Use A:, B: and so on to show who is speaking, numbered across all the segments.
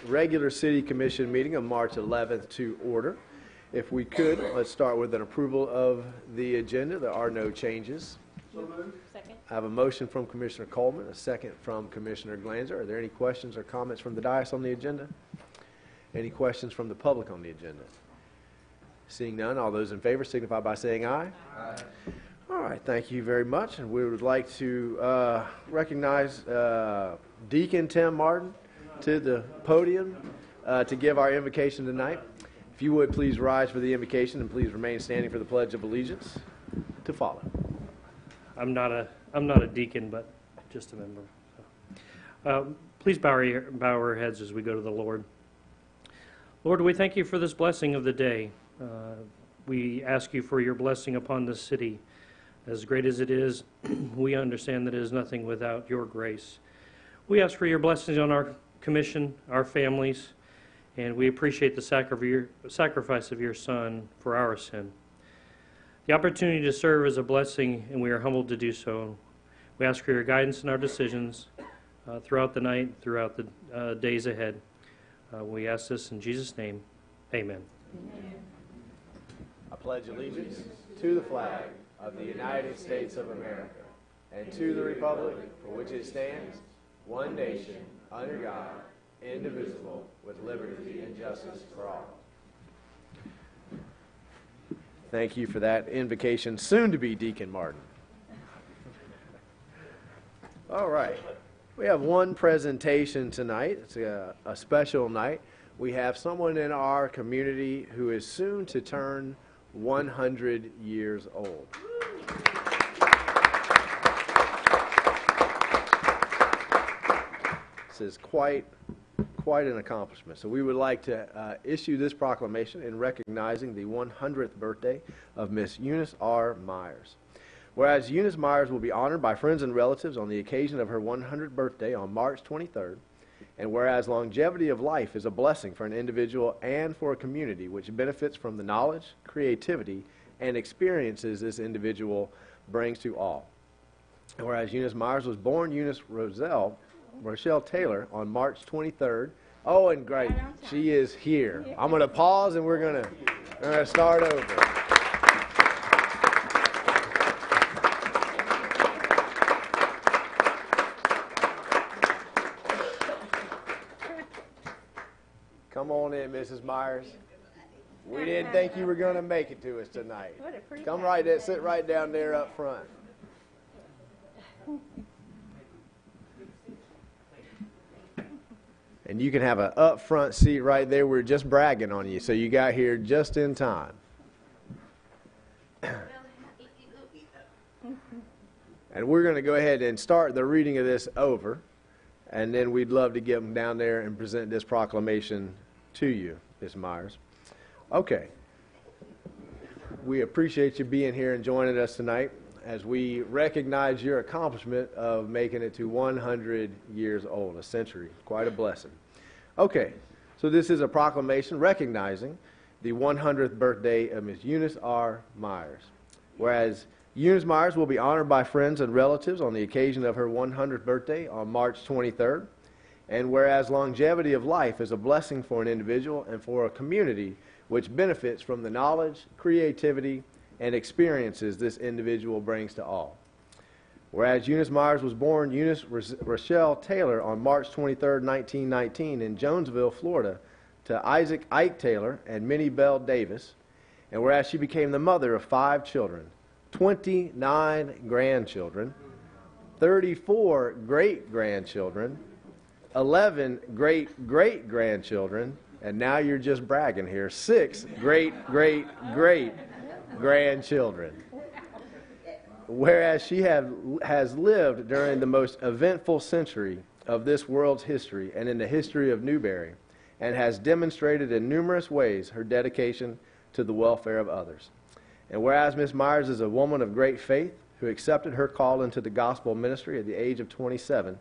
A: regular City Commission meeting of March 11th to order. If we could, let's start with an approval of the agenda. There are no changes.
B: So moved. Second.
A: I have a motion from Commissioner Coleman, a second from Commissioner Glanzer. Are there any questions or comments from the dais on the agenda? Any questions from the public on the agenda? Seeing none, all those in favor signify by saying aye.
C: Aye.
A: All right, thank you very much. And we would like to recognize Deacon Tim Martin to the podium to give our invocation tonight. If you would please rise for the invocation and please remain standing for the Pledge of Allegiance to follow.
D: I'm not a deacon, but just a member. So. Please bow our heads as we go to the Lord. Lord, we thank you for this blessing of the day. We ask you for your blessing upon this city. As great as it is, we understand that it is nothing without your grace. We ask for your blessings on our commission, our families, and we appreciate the sacrifice of your Son for our sin. The opportunity to serve is a blessing, and we are humbled to do so. We ask for your guidance in our decisions throughout the night, throughout the days ahead. We ask this in Jesus' name. Amen.
B: Amen.
A: I pledge allegiance to the flag of the United States of America and to the republic for which it stands, one nation, under God, indivisible, with liberty and justice for all. Thank you for that invocation, soon to be Deacon Martin. All right. We have one presentation tonight. It's a special night. We have someone in our community who is soon to turn 100 years old. This is quite an accomplishment. So we would like to issue this proclamation in recognizing the 100th birthday of Miss Eunice R. Myers. Whereas Eunice Myers will be honored by friends and relatives on the occasion of her 100th birthday on March 23rd, and whereas longevity of life is a blessing for an individual and for a community which benefits from the knowledge, creativity, and experiences this individual brings to all. And whereas Eunice Myers was born Eunice Rochelle Taylor on March 23rd. Oh, and great, she is here. I'm going to pause and we're going to start over. Come on in, Mrs. Myers. We didn't think you were going to make it to us tonight. Come right there, sit right down there up front. And you can have an up front seat right there. We're just bragging on you, so you got here just in time. And we're going to go ahead and start the reading of this over, and then we'd love to get them down there and present this proclamation to you, Ms. Myers. Okay. We appreciate you being here and joining us tonight as we recognize your accomplishment of making it to 100 years old, a century. Quite a blessing. Okay, so this is a proclamation recognizing the 100th birthday of Ms. Eunice R. Myers. Whereas Eunice Myers will be honored by friends and relatives on the occasion of her 100th birthday on March 23rd, and whereas longevity of life is a blessing for an individual and for a community which benefits from the knowledge, creativity, and experiences this individual brings to all. Whereas Eunice Myers was born Eunice Rochelle Taylor on March 23, 1919 in Jonesville, Florida, to Isaac Ike Taylor and Minnie Bell Davis, and whereas she became the mother of 5 children, 29 grandchildren, 34 great-grandchildren, 11 great-great-grandchildren, and now you're just bragging here, 6 great-great-great-grandchildren. Whereas she has lived during the most eventful century of this world's history and in the history of Newberry, and has demonstrated in numerous ways her dedication to the welfare of others. And whereas Miss Myers is a woman of great faith who accepted her call into the gospel ministry at the age of 27,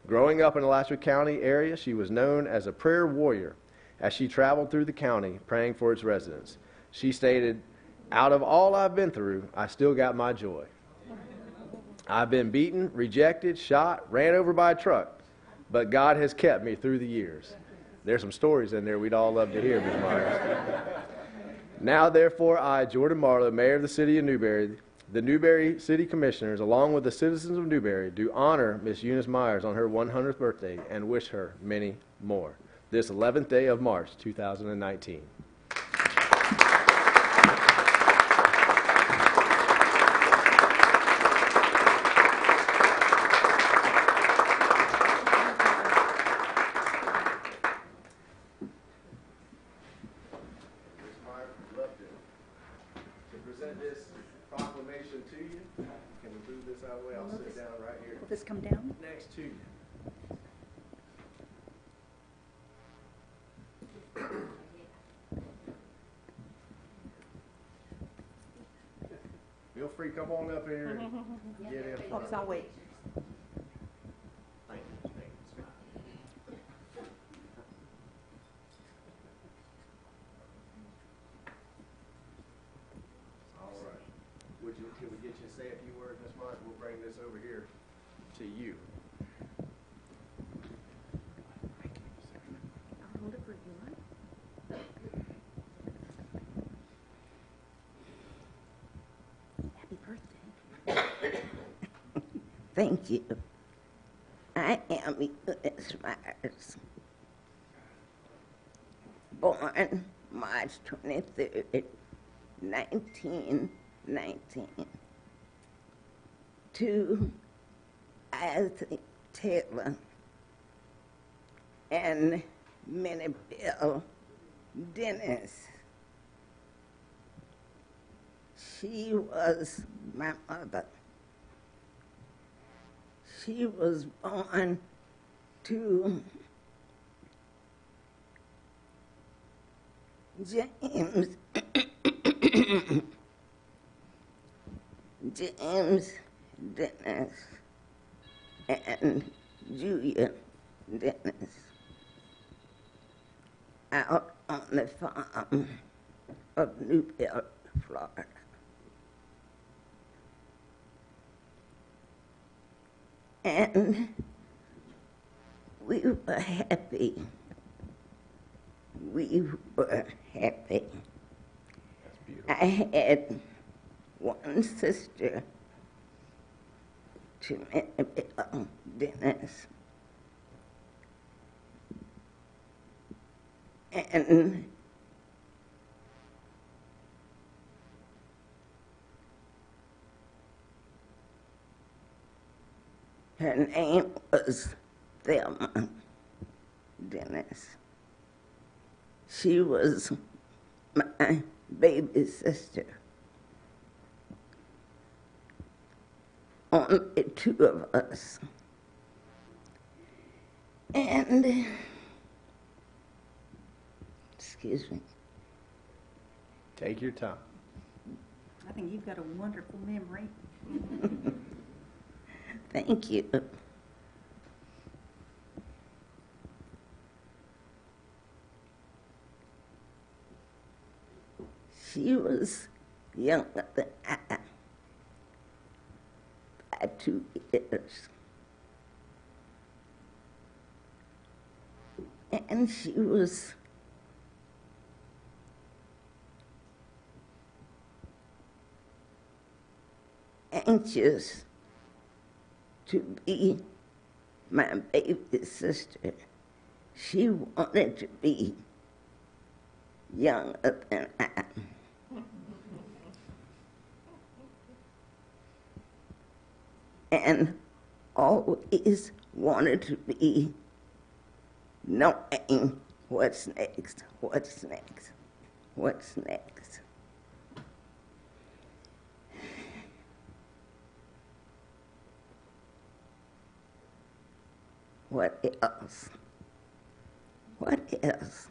A: growing up in the Alachua County area, she was known as a prayer warrior as she traveled through the county praying for its residents. She stated, "Out of all I've been through, I still got my joy. I've been beaten, rejected, shot, ran over by a truck, but God has kept me through the years. There's some stories in there we'd all love to hear, Ms. Myers. Now, therefore, I, Jordan Marlowe, Mayor of the City of Newberry, the Newberry City Commissioners, along with the citizens of Newberry, do honor Miss Eunice Myers on her 100th birthday and wish her many more. This 11th day of March, 2019.
B: Will this come down?
A: Next to you. Feel free, come on up here and get in.
B: Oh, 'cause I'll wait.
A: Thank you. Thank you. All right. Can we get you to say a few words, Ms. Martin? We'll bring this over here to you.
B: I'll hold it for you. Happy birthday.
C: Thank you. I am Eunice Myers, born March 23rd, 1919, to Isaac Taylor and Minnie Bill Dennis. She was my mother. She was born to James Dennis and Julia Dennis out on the farm of Newberry, Florida. And we were happy. We were happy.
A: That's beautiful.
C: I had one sister, Jamaica Dennis, and her name was Thelma Dennis. She was my baby sister. Only two of us. And, excuse me.
A: Take your time.
B: I think you've got a wonderful memory.
C: Thank you. She was younger than I by 2 years. And she was anxious to be my baby sister. She wanted to be younger than I. And always wanted to be knowing what's next, what's next, what's next. What else? What else?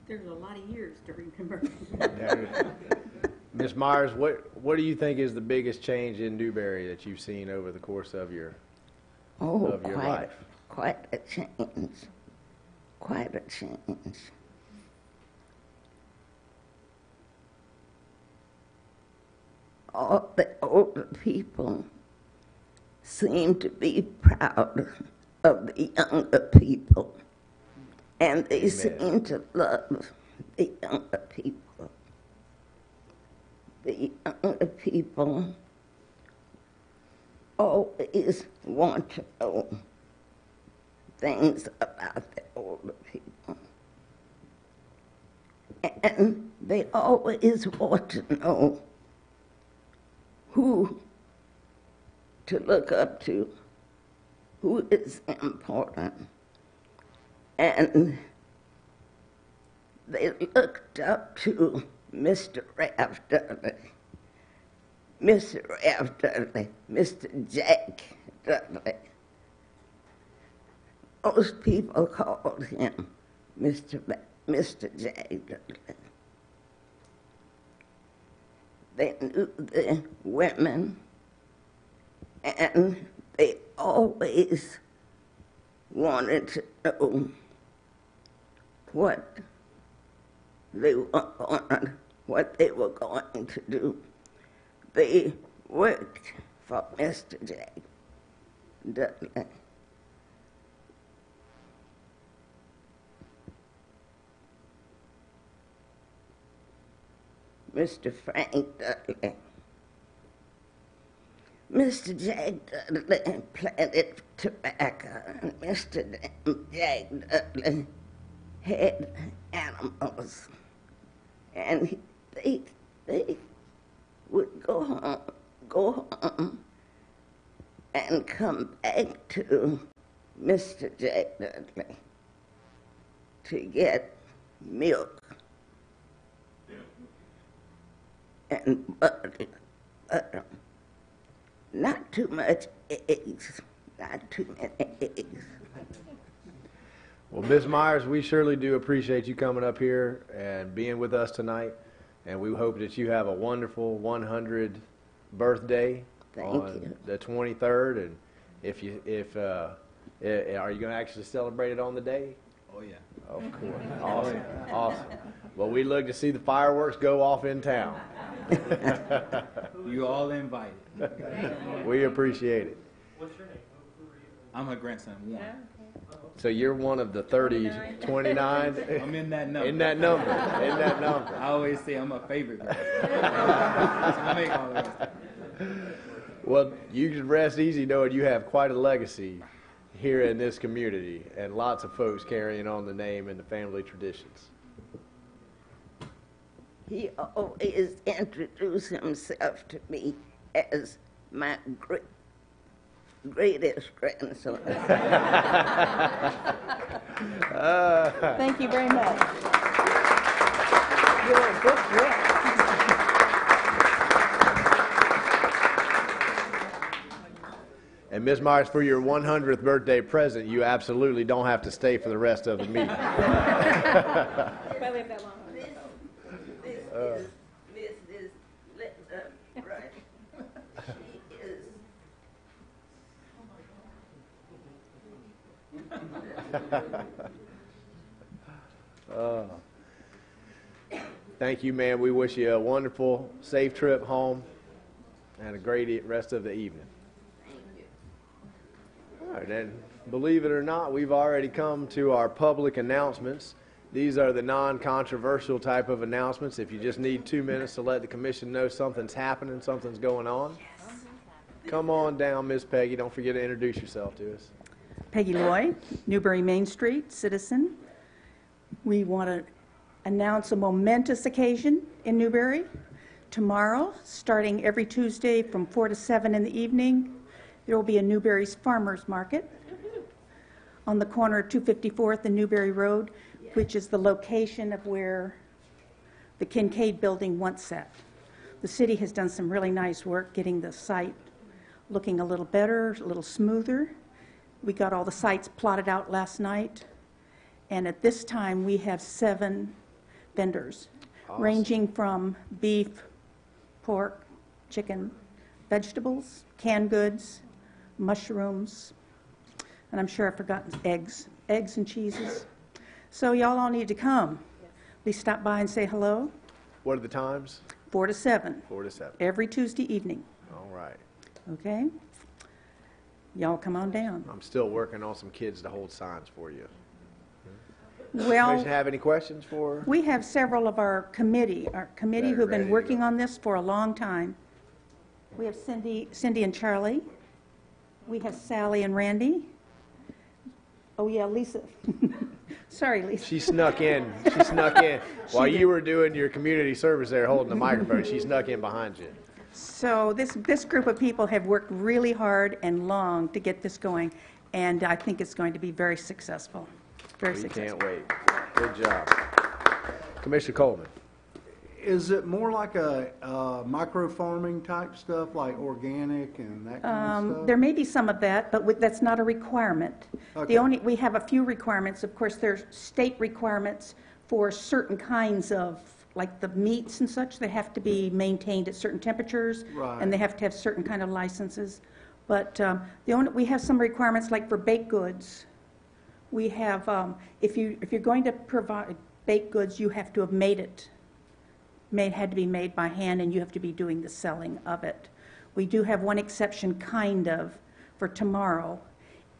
B: There's a lot of years to remember.
A: Ms. Myers, what do you think is the biggest change in Newberry that you've seen over the course of your life?
C: Quite a change. Quite a change. All the older people seem to be proud of the younger people. And they
A: Amen.
C: seem to love the younger people. The younger people always want to know things about the older people. And they always want to know who to look up to, who is important. And they looked up to Mr. Ralph Dudley, Mr. Ralph Dudley, Mr. Jack Dudley. Most people called him Mr. Jack Dudley. They knew the women, and they always wanted to know what they were going to do. They worked for Mr. Jack Dudley. Mr. Frank Dudley. Mr. Jack Dudley planted tobacco, and Mr. Jack Dudley had animals. And they would go home and come back to Mr. Jack Dudley to get milk and butter. Not too much eggs, not too many eggs.
A: Well, Ms. Myers, we surely do appreciate you coming up here and being with us tonight. And we hope that you have a wonderful 100th birthday
C: Thank
A: on
C: you.
A: the 23rd. And are you going to actually celebrate it on the day?
E: Oh, yeah.
A: Of course. Awesome. Awesome. Well, we look to see the fireworks go off in town.
E: You all invited.
A: We appreciate it.
D: What's your name?
E: I'm her grandson, one.
A: So you're one of the 29?
E: I'm in that number.
A: In that number. In that number.
E: I always say I'm a favorite grandson. I make all the rest.
A: Well, you can rest easy knowing you have quite a legacy here in this community and lots of folks carrying on the name and the family traditions.
C: He always introduced himself to me as my greatest grandson.
B: Thank you very much. You're a good grip.
A: And Ms. Myers, for your 100th birthday present, you absolutely don't have to stay for the rest of the meeting.
B: Well, live that long.
C: This is Mrs. Linda Wright. She is
A: Thank you, ma'am. We wish you a wonderful, safe trip home and a great rest of the evening. All right, and believe it or not, we've already come to our public announcements. These are the non-controversial type of announcements. If you just need 2 minutes to let the commission know something's happening, something's going on. Come on down, Miss Peggy. Don't forget to introduce yourself to us.
B: Peggy Loy, Newbury Main Street, citizen. We want to announce a momentous occasion in Newbury. Tomorrow, starting every Tuesday from 4 to 7 in the evening, there will be a Newbury's Farmers Market on the corner of 254th and Newbury Road, which is the location of where the Kincaid building once sat. The city has done some really nice work getting the site looking a little better, a little smoother. We got all the sites plotted out last night, and at this time we have 7 vendors,
A: Awesome.
B: ranging from beef, pork, chicken, vegetables, canned goods, mushrooms, and I'm sure I've forgotten eggs and cheeses. So y'all all need to come. Please stop by and say hello.
A: What are the times?
B: 4 to 7,
A: 4 to 7.
B: every Tuesday evening,
A: All right.
B: okay? Y'all come on down.
A: I'm still working on some kids to hold signs for you.
B: Well,
A: Commission have any questions for?
B: we have several of our committee who've
A: ready
B: been
A: to
B: working
A: go.
B: on this for a long time. We have Cindy and Charlie. We have Sally and Randy. Oh, yeah, Lisa. Sorry, Lisa.
A: She snuck in. She snuck in. While you were doing your community service there holding the microphone, she snuck in behind you.
B: So this group of people have worked really hard and long to get this going, and I think it's going to be very successful. Very
A: We
B: successful.
A: can't wait. Good job. Commissioner Coleman.
F: Is it more like a micro farming type stuff, like organic and that kind of stuff?
B: There may be some of that, but that's not a requirement.
F: Okay.
B: We have a few requirements. Of course, there's state requirements for certain kinds of, like the meats and such, they have to be maintained at certain temperatures.
F: Right.
B: And they have to have certain kind of licenses. But we have some requirements like for baked goods. We have, if you're going to provide baked goods, you have to have made it. Had to be made by hand, and you have to be doing the selling of it. We do have one exception, kind of, for tomorrow,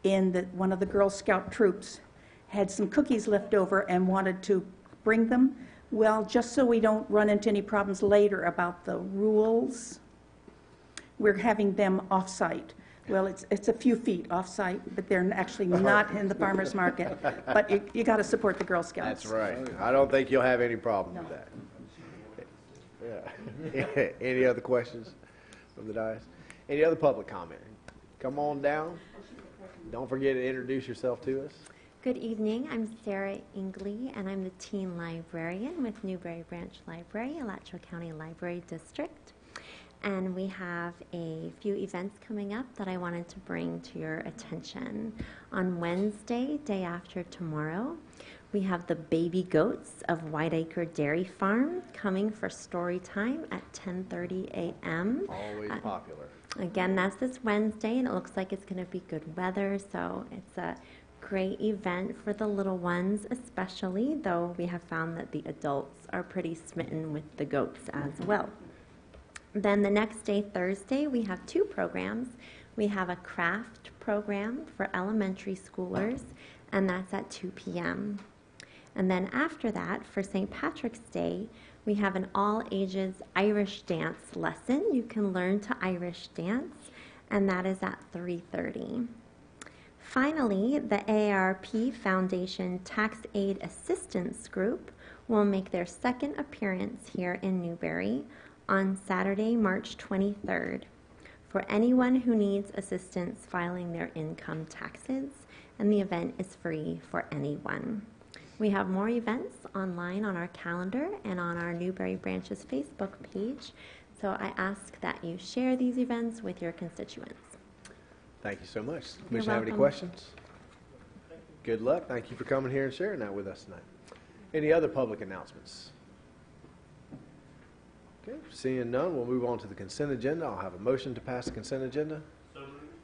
B: in that one of the Girl Scout troops had some cookies left over and wanted to bring them. Well, just so we don't run into any problems later about the rules, we're having them off-site. Well, it's a few feet off-site, but they're actually not in the farmer's market. But you got to support the Girl Scouts.
A: That's right. I don't think you'll have any problem with that. Yeah. Any other questions from the dais? Any other public comment? Come on down. Don't forget to introduce yourself to us.
G: Good evening. I'm Sarah Ingley, and I'm the teen librarian with Newberry Branch Library, Alachua County Library District. And we have a few events coming up that I wanted to bring to your attention. On Wednesday, day after tomorrow, we have the Baby Goats of Whiteacre Dairy Farm coming for story time at 10:30 a.m.
A: Always popular.
G: Again, that's this Wednesday, and it looks like it's going to be good weather, so it's a great event for the little ones especially, though we have found that the adults are pretty smitten with the goats as well. Then the next day, Thursday, we have two programs. We have a craft program for elementary schoolers, and that's at 2 p.m. And then after that, for St. Patrick's Day, we have an all-ages Irish dance lesson. You can learn to Irish dance, and that is at 3:30. Finally, the AARP Foundation Tax Aid Assistance Group will make their second appearance here in Newberry on Saturday, March 23rd, for anyone who needs assistance filing their income taxes, and the event is free for anyone. We have more events online on our calendar and on our Newberry Branch's Facebook page, so I ask that you share these events with your constituents.
A: Thank you so much.
G: You're
A: Commissioner, have any
G: welcome.
A: questions? Good luck. Thank you for coming here and sharing that with us tonight. Any other public announcements? Okay, seeing none, we'll move on to the consent agenda. I'll have a motion to pass the consent agenda.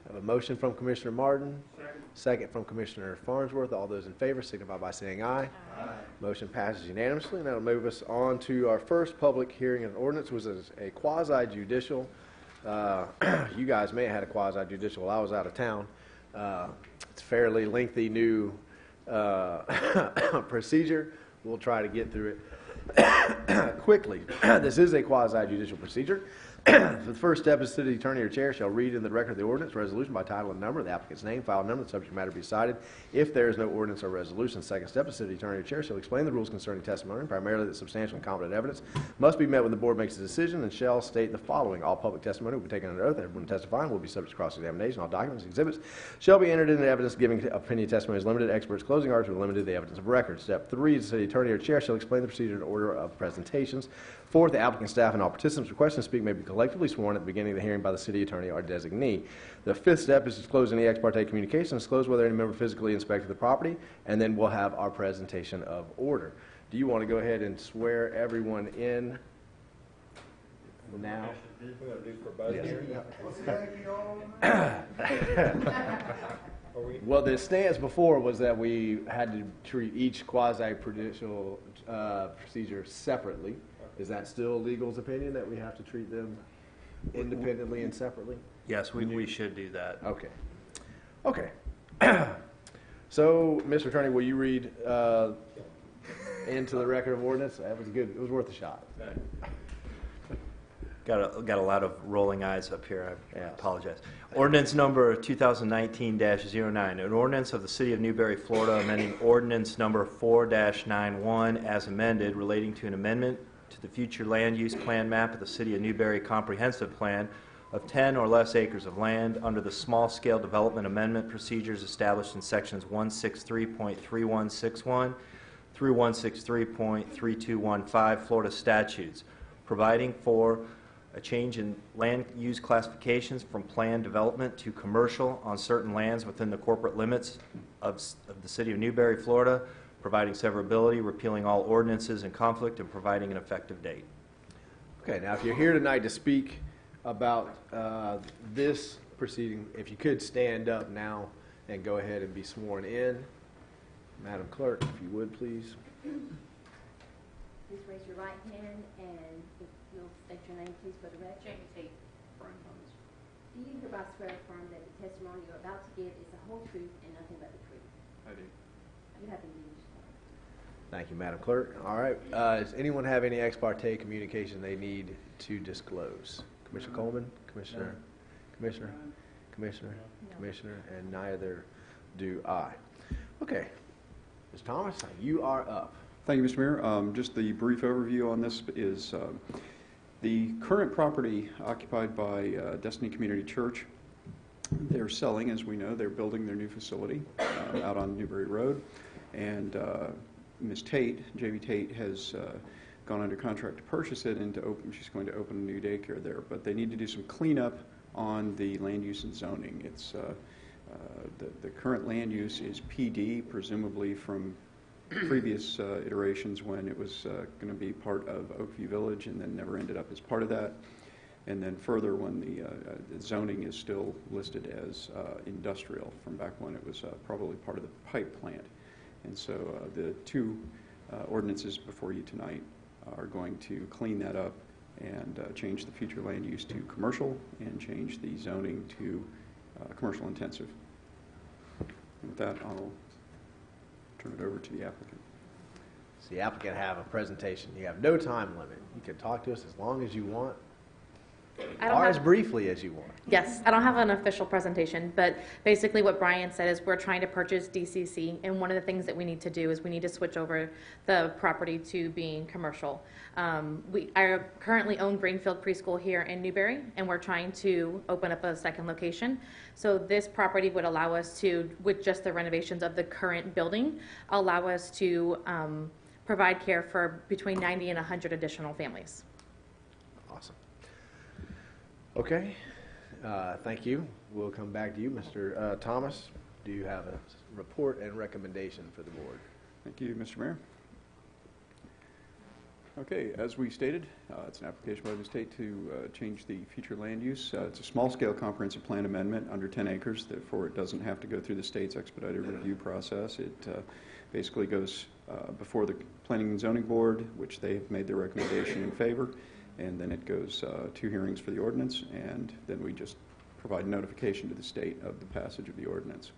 A: Have a motion from Commissioner Martin. Second from Commissioner Farnsworth. All those in favor signify by saying aye. Aye. Motion passes unanimously, and that'll move us on to our first public hearing of an ordinance, which is a quasi-judicial. You guys may have had a quasi-judicial while I was out of town. It's a fairly lengthy new procedure. We'll try to get through it quickly. This is a quasi-judicial procedure. The first step is city attorney or chair shall read in the record of the ordinance resolution by title and number, the applicant's name, file number, the subject matter to be cited. If there is no ordinance or resolution, second step is city attorney or chair shall explain the rules concerning testimony, primarily that substantial and competent evidence must be met when the board makes a decision, and shall state the following: all public testimony will be taken under oath, and everyone testifying will be subject to cross-examination. All documents and exhibits shall be entered into evidence. Giving opinion testimony is limited. Experts' closing arguments are limited to the evidence of record. Step 3 is the city attorney or chair shall explain the procedure and order of presentations. Fourth, the applicant, staff, and all participants requesting to speak may be collectively sworn at the beginning of the hearing by the city attorney or designee. The fifth step is to disclose any ex parte communication, disclose whether any member physically inspected the property, and then we'll have our presentation of order. Do you want to go ahead and swear everyone in now? Well, the stance before was that we had to treat each quasi-judicial procedure separately. Is that still legal's opinion, that we have to treat them independently and separately?
H: Yes, we should do that.
A: Okay. Okay. So, Mr. Attorney, will you read into the record of ordinance? That was good. It was worth a shot.
H: Got a lot of rolling eyes up here. I
A: Yes.
H: apologize. Ordinance number 2019-09, an ordinance of the City of Newberry, Florida, amending ordinance number 4-91 as amended, relating to an amendment to the future land use plan map of the City of Newberry Comprehensive Plan of 10 or less acres of land under the small-scale development amendment procedures established in sections 163.3161 through 163.3215 Florida statutes, providing for a change in land use classifications from planned development to commercial on certain lands within the corporate limits of the City of Newberry, Florida, providing severability, repealing all ordinances in conflict, and providing an effective date.
A: Okay, now if you're here tonight to speak about this proceeding, if you could stand up now and go ahead and be sworn in. Madam Clerk, if you would, please.
I: Please raise your right hand and if you'll state your name, please, for the record.
E: Jamie Tate, Brian Thomas.
I: Do you hereby swear or affirm that the testimony you're about to give is the whole truth and nothing but the truth?
E: I do.
I: You have been used.
A: Thank you, Madam Clerk. All right, does anyone have any ex parte communication they need to disclose? Commissioner Coleman, Commissioner, Commissioner, Commissioner, Commissioner, and neither do I. Okay, Ms. Thomas, you are up.
J: Thank you, Mr. Mayor. Just the brief overview on this is the current property occupied by Destiny Community Church. They're selling, as we know, they're building their new facility out on Newberry Road. And Ms. Tate, J.B. Tate, has gone under contract to purchase it and she's going to open a new daycare there. But they need to do some cleanup on the land use and zoning. It's the current land use is PD, presumably from previous iterations when it was going to be part of Oakview Village and then never ended up as part of that. And then further when the zoning is still listed as industrial from back when it was probably part of the pipe plant. And so the two ordinances before you tonight are going to clean that up and change the future land use to commercial and change the zoning to commercial intensive. And with that, I'll turn it over to the applicant.
A: So the applicant have a presentation. You have no time limit. You can talk to us as long as you want, or as briefly as you want.
K: Yes, I don't have an official presentation, but basically what Brian said is we're trying to purchase DCC, and one of the things that we need to do is we need to switch over the property to being commercial. I currently own Greenfield Preschool here in Newberry, and we're trying to open up a second location. So this property would allow us to, with just the renovations of the current building, allow us to provide care for between 90 and 100 additional families.
A: Awesome. Okay, thank you. We'll come back to you, Mr. Thomas. Do you have a report and recommendation for the board?
J: Thank you, Mr. Mayor. Okay, as we stated, it's an application by the state to change the future land use. It's a small-scale comprehensive plan amendment under 10 acres, therefore it doesn't have to go through the state's expedited review process. It basically goes before the Planning and Zoning Board, which they have made their recommendation in favor, and then it goes 2 hearings for the ordinance, and then we just provide notification to the state of the passage of the ordinance.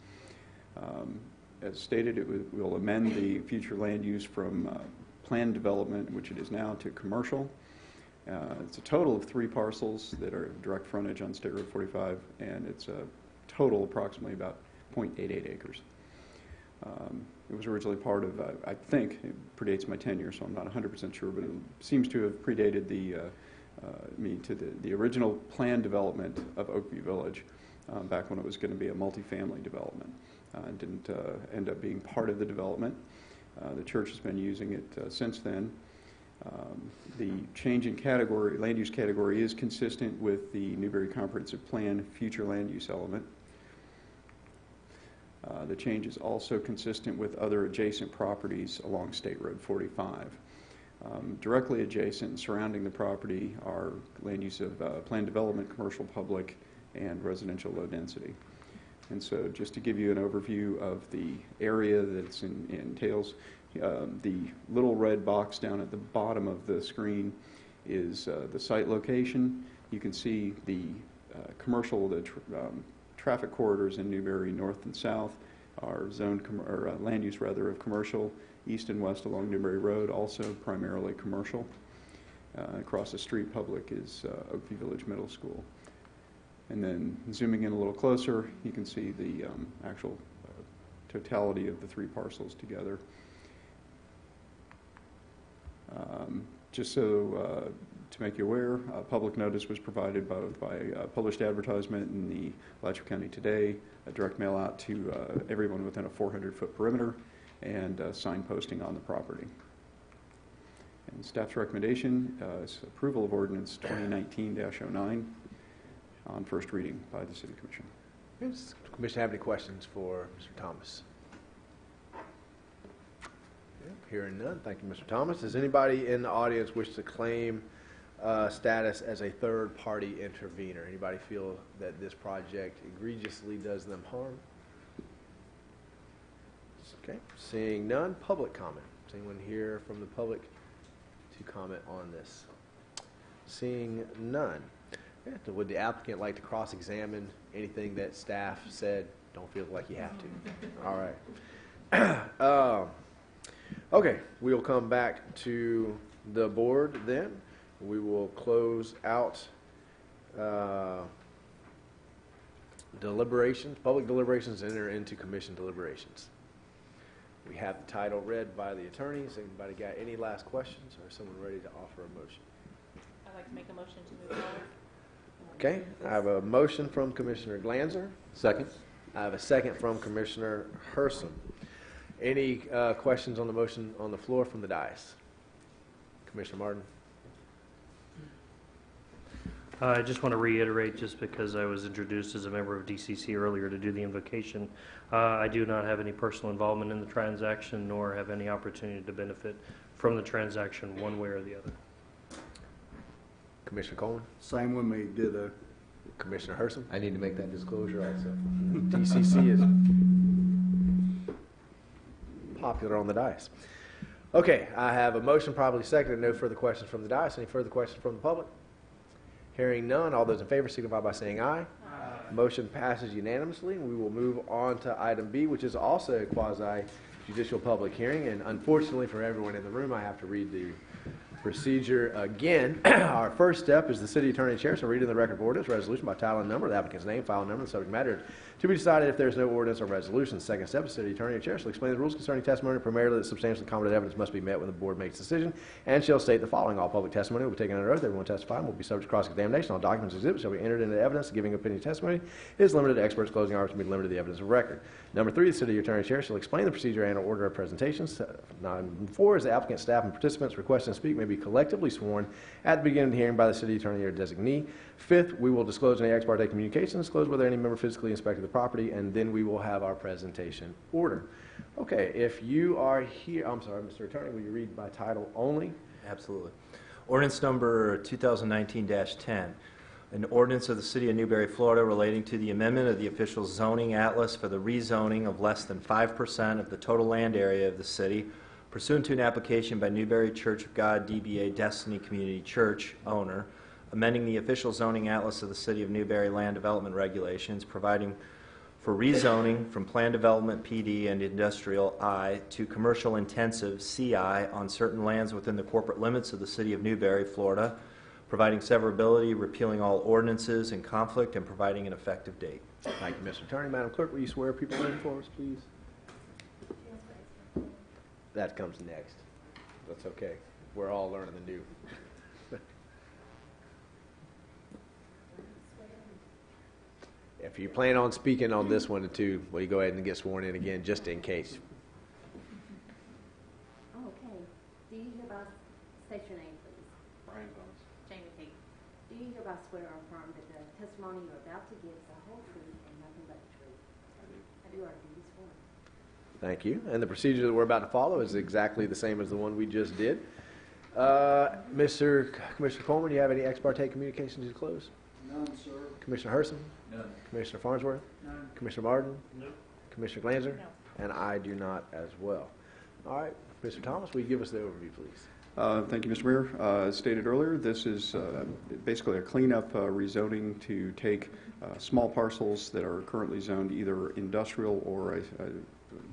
J: As stated, it will amend the future land use from planned development, which it is now, to commercial. It's a total of 3 parcels that are direct frontage on State Road 45, and it's a total approximately about 0.88 acres. It was originally part of, I think, it predates my tenure, so I'm not 100% sure, but it seems to have predated me to the original planned development of Oakview Village back when it was going to be a multifamily development. It didn't end up being part of the development. The church has been using it since then. The change in category, land use category, is consistent with the Newberry Comprehensive Plan future land use element. The change is also consistent with other adjacent properties along State Road 45. Directly adjacent and surrounding the property are land use of planned development, commercial, public, and residential low density. And so just to give you an overview of the area that's entails, the little red box down at the bottom of the screen is the site location. You can see the commercial, traffic corridors in Newberry, north and south, are zoned, land use rather, of commercial east and west along Newberry Road, also primarily commercial. Across the street, public, is Oakview Village Middle School. And then zooming in a little closer, you can see the actual totality of the 3 parcels together. Just so to make you aware, public notice was provided both by published advertisement in the Alachua County Today, a direct mail out to everyone within a 400-foot perimeter, and sign posting on the property. And staff's recommendation is approval of ordinance 2019-09 on first reading by the City Commission.
A: Does the Commission have any questions for Mr. Thomas? Hearing none, thank you, Mr. Thomas. Does anybody in the audience wish to claim status as a third-party intervener? Anybody feel that this project egregiously does them harm? Okay, seeing none, public comment. Does anyone here from the public to comment on this? Seeing none. Yeah, would the applicant like to cross-examine anything that staff said? Don't feel like you have to. All right. Okay, we'll come back to the board then. We will close out deliberations, public deliberations, and enter into commission deliberations. We have the title read by the attorneys. Anybody got any last questions, or is someone ready to offer a motion?
K: I'd like to make a motion to move forward.
A: Okay, I have a motion from Commissioner Glanzer.
E: Second.
A: I have a second from Commissioner Herson. Any questions on the motion on the floor from the dais? Commissioner Martin?
D: I just want to reiterate, just because I was introduced as a member of DCC earlier to do the invocation, I do not have any personal involvement in the transaction, nor have any opportunity to benefit from the transaction one way or the other.
A: Commissioner Coleman?
F: Same with me, ditto.
A: Commissioner Herson?
E: I need to make that disclosure also.
A: DCC is popular on the dais. Okay, I have a motion probably seconded. No further questions from the dais. Any further questions from the public? Hearing none, all those in favor signify by saying aye. Aye. Motion passes unanimously. We will move on to item B, which is also a quasi-judicial public hearing. And unfortunately for everyone in the room, I have to read the procedure again. Our first step is the city attorney chair, so reading the record of ordinance resolution by title and number, the applicant's name, file number, and subject matter to be decided if there is no ordinance or resolution. Second step, the city attorney chair shall explain the rules concerning testimony, primarily that substantially competent evidence must be met when the board makes a decision, and shall state the following: all public testimony will be taken under oath. Everyone testifying will be subject to cross-examination. All documents and exhibits shall be entered into evidence. Giving opinion testimony is limited to experts. Closing arguments will be limited to the evidence of record. Number 3, the city attorney chair shall explain the procedure and order of presentations. 4 is the applicant, staff, and participants requesting to speak may be collectively sworn at the beginning of the hearing by the city attorney or designee. 5th, we will disclose any ex parte communications, disclose whether any member physically inspected the property, and then we will have our presentation order. Okay, if you are here, I'm sorry, Mr. Attorney, will you read by title only?
H: Absolutely. Ordinance number 2019-10, an ordinance of the City of Newberry, Florida relating to the amendment of the official zoning atlas for the rezoning of less than 5% of the total land area of the city pursuant to an application by Newberry Church of God DBA Destiny Community Church owner, amending the official zoning atlas of the City of Newberry land development regulations, providing for rezoning from planned development PD and industrial I to commercial intensive CI on certain lands within the corporate limits of the City of Newberry, Florida, providing severability, repealing all ordinances in conflict, and providing an effective date.
A: Thank you, Mr. Attorney. Madam Clerk, will you swear people in for us, please? That comes next. That's okay. We're all learning the new. If you plan on speaking on this one too, will you go ahead and get sworn in again, just in case?
I: Okay. Do you hereby state your name, please?
J: Brian Thomas.
I: Jamie Tate. Do you hereby swear or affirm that the testimony you're about to give is the whole truth and nothing but the truth?
J: I do.
I: I do are duly sworn.
A: Thank you. And the procedure that we're about to follow is exactly the same as the one we just did. Commissioner Coleman, do you have any ex parte communications to close?
F: None, sir.
A: Commissioner Herson?
E: None.
A: Commissioner Farnsworth?
F: None.
A: Commissioner Martin?
D: No.
A: Commissioner Glanzer?
K: No.
A: And I do not as well. All right, Mr. Thomas, will you give us the overview, please?
J: Thank you, Mr. Mayor. As stated earlier, this is basically a cleanup rezoning to take small parcels that are currently zoned either industrial or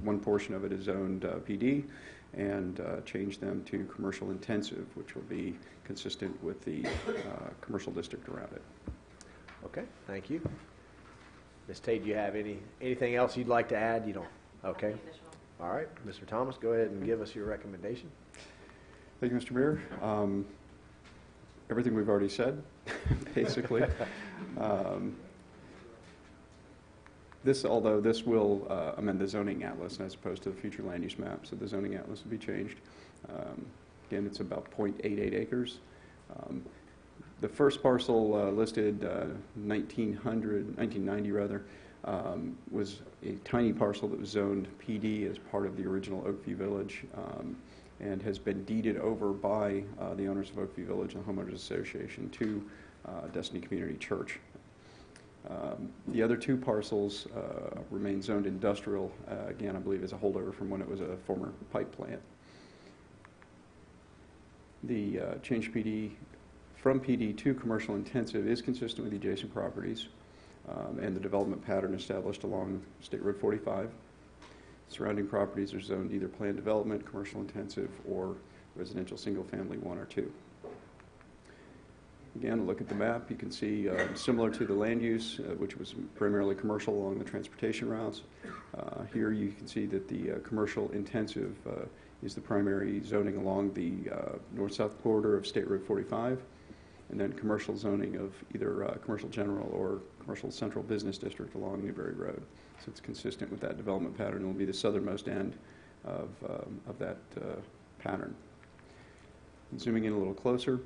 J: one portion of it is zoned PD, and change them to commercial intensive, which will be consistent with the commercial district around it.
A: Okay, thank you. Ms. Tate, do you have anything else you'd like to add? You don't? Okay. All right, Mr. Thomas, go ahead and give us your recommendation.
J: Thank you, Mr. Mayor. Everything we've already said, basically. Although this will amend the zoning atlas as opposed to the future land use map, so the zoning atlas will be changed. Again, it's about 0.88 acres. The first parcel listed 1990 rather, was a tiny parcel that was zoned PD as part of the original Oakview Village, and has been deeded over by the owners of Oakview Village and the Homeowners Association to Destiny Community Church. The other two parcels remain zoned industrial, again, I believe as a holdover from when it was a former pipe plant. The change from PD to commercial intensive is consistent with the adjacent properties and the development pattern established along State Road 45. Surrounding properties are zoned either planned development, commercial intensive, or residential single family 1 or 2. Again, look at the map. You can see similar to the land use, which was primarily commercial along the transportation routes. Here you can see that the commercial intensive is the primary zoning along the north-south corridor of State Road 45, and then commercial zoning of either commercial general or commercial central business district along Newberry Road. So it's consistent with that development pattern. It will be the southernmost end of that pattern. And zooming in a little closer,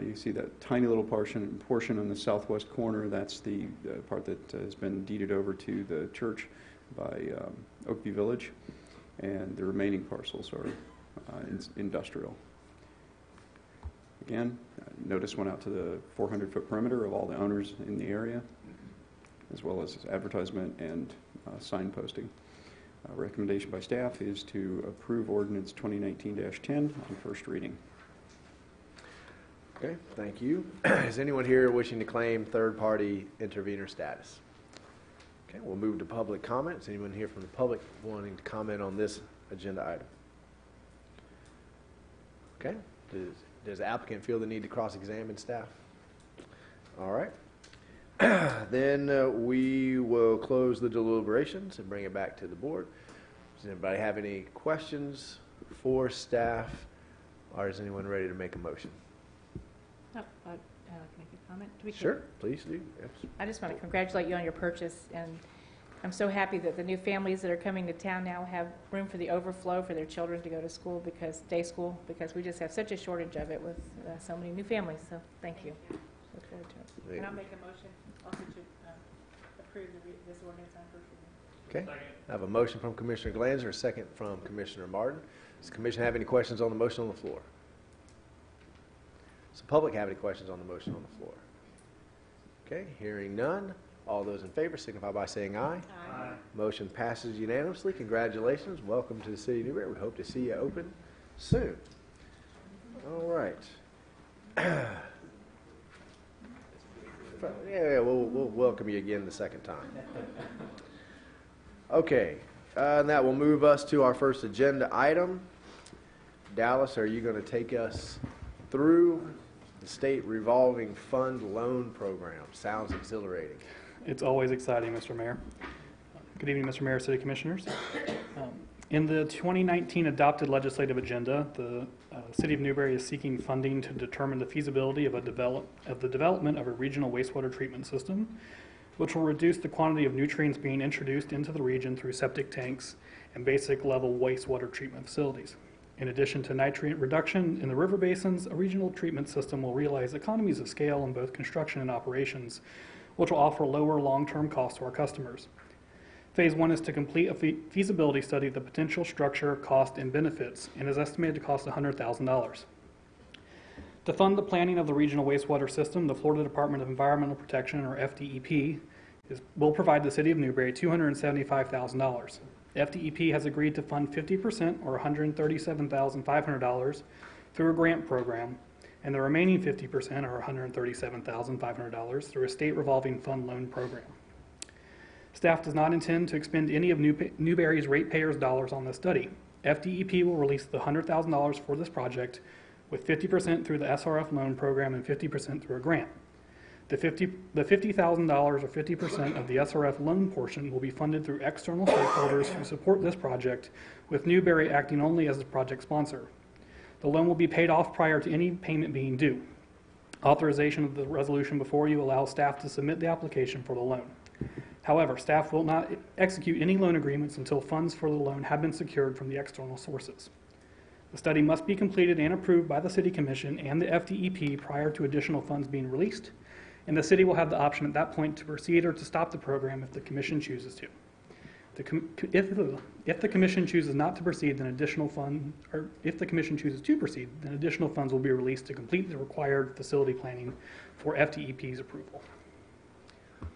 J: you see that tiny little portion on the southwest corner. That's the part that has been deeded over to the church by Oakview Village, and the remaining parcels are industrial. Again, notice went out to the 400-foot perimeter of all the owners in the area, as well as advertisement and signposting. Recommendation by staff is to approve ordinance 2019-10 on first reading.
A: Okay, thank you. Is anyone here wishing to claim third-party intervener status? Okay, we'll move to public comments. Anyone here from the public wanting to comment on this agenda item? Okay, does the applicant feel the need to cross-examine staff? All right. Then we will close the deliberations and bring it back to the board. Does anybody have any questions for staff, or is anyone ready to make a motion?
L: Oh, can I make a comment?
A: Sure, please do. Yes.
L: I just want to congratulate you on your purchase, and I'm so happy that the new families that are coming to town now have room for the overflow for their children to go to school, day school, because we just have such a shortage of it with so many new families. So thank you. Look forward to it. And I'll make a motion also to approve this ordinance on first reading.
A: Okay. I have a motion from Commissioner Glanzer, a second from Commissioner Martin. Does the commission have any questions on the motion on the floor? Does the public have any questions on the motion on the floor? Okay, hearing none. All those in favor signify by saying aye. Aye. Motion passes unanimously. Congratulations. Welcome to the city of Newberry. We hope to see you open soon. All right. Yeah, we'll welcome you again the second time. Okay, and that will move us to our first agenda item. Dallas, are you going to take us through the state revolving fund loan program? Sounds exhilarating.
M: It's always exciting, Mr. Mayor. Good evening, Mr. Mayor, City Commissioners. In the 2019 adopted legislative agenda, the City of Newberry is seeking funding to determine the feasibility of the development of a regional wastewater treatment system, which will reduce the quantity of nutrients being introduced into the region through septic tanks and basic level wastewater treatment facilities. In addition to nutrient reduction in the river basins, a regional treatment system will realize economies of scale in both construction and operations, which will offer lower long-term costs to our customers. Phase 1 is to complete a feasibility study of the potential structure, cost, and benefits, and is estimated to cost $100,000. To fund the planning of the regional wastewater system, the Florida Department of Environmental Protection, or FDEP, will provide the City of Newberry $275,000. FDEP has agreed to fund 50%, or $137,500, through a grant program, and the remaining 50%, or $137,500, through a state revolving fund loan program. Staff does not intend to expend any of Newberry's ratepayers' dollars on this study. FDEP will release the $100,000 for this project, with 50% through the SRF loan program and 50% through a grant. The $50,000 or 50% of the SRF loan portion will be funded through external stakeholders who support this project, with Newberry acting only as the project sponsor. The loan will be paid off prior to any payment being due. Authorization of the resolution before you allows staff to submit the application for the loan. However, staff will not execute any loan agreements until funds for the loan have been secured from the external sources. The study must be completed and approved by the City Commission and the FDEP prior to additional funds being released, and the city will have the option at that point to proceed or to stop the program if the Commission chooses to. If the Commission chooses not to proceed, then additional funds, or if the Commission chooses to proceed, then additional funds will be released to complete the required facility planning for FDEP's approval.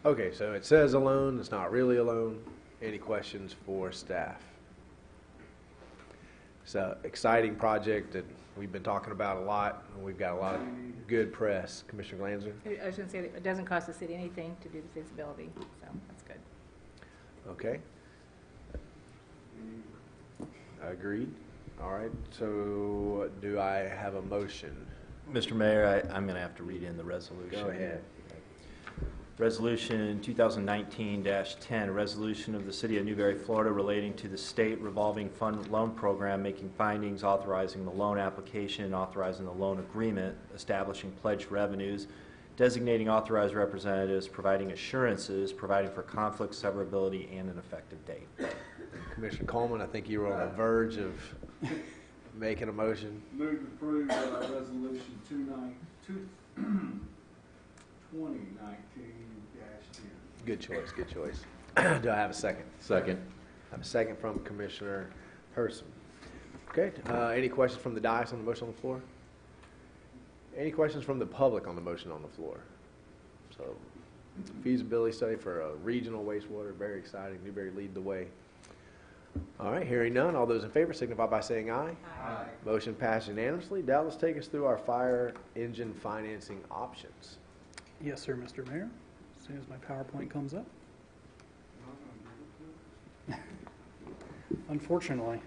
A: Okay, so it says a loan, it's not really a loan. Any questions for staff? It's an exciting project that we've been talking about a lot, and we've got a lot of good press. Commissioner Glanzer?
L: I was going to say, that it doesn't cost the city anything to do the feasibility, so that's good.
A: Okay. Agreed. All right, so do I have a motion?
H: Mr. Mayor, I'm going to have to read in the resolution.
A: Go ahead.
H: Resolution 2019-10, a resolution of the City of Newberry, Florida relating to the State Revolving Fund Loan Program, making findings, authorizing the loan application, authorizing the loan agreement, establishing pledged revenues, designating authorized representatives, providing assurances, providing for conflict, severability, and an effective date.
A: Commissioner Coleman, I think you were on the verge of making a motion.
F: Move to approve resolution 2019-10.
A: Good choice, good choice. Do I have a second?
E: Second.
A: I have a second from Commissioner Herson. Okay, any questions from the dais on the motion on the floor? Any questions from the public on the motion on the floor? So, feasibility study for a regional wastewater, very exciting. Newberry lead the way. All right, hearing none, all those in favor signify by saying aye.
F: Aye.
A: Motion passed unanimously. Dallas, take us through our fire engine financing options.
M: Yes, sir, Mr. Mayor. As soon as my PowerPoint comes up. Unfortunately.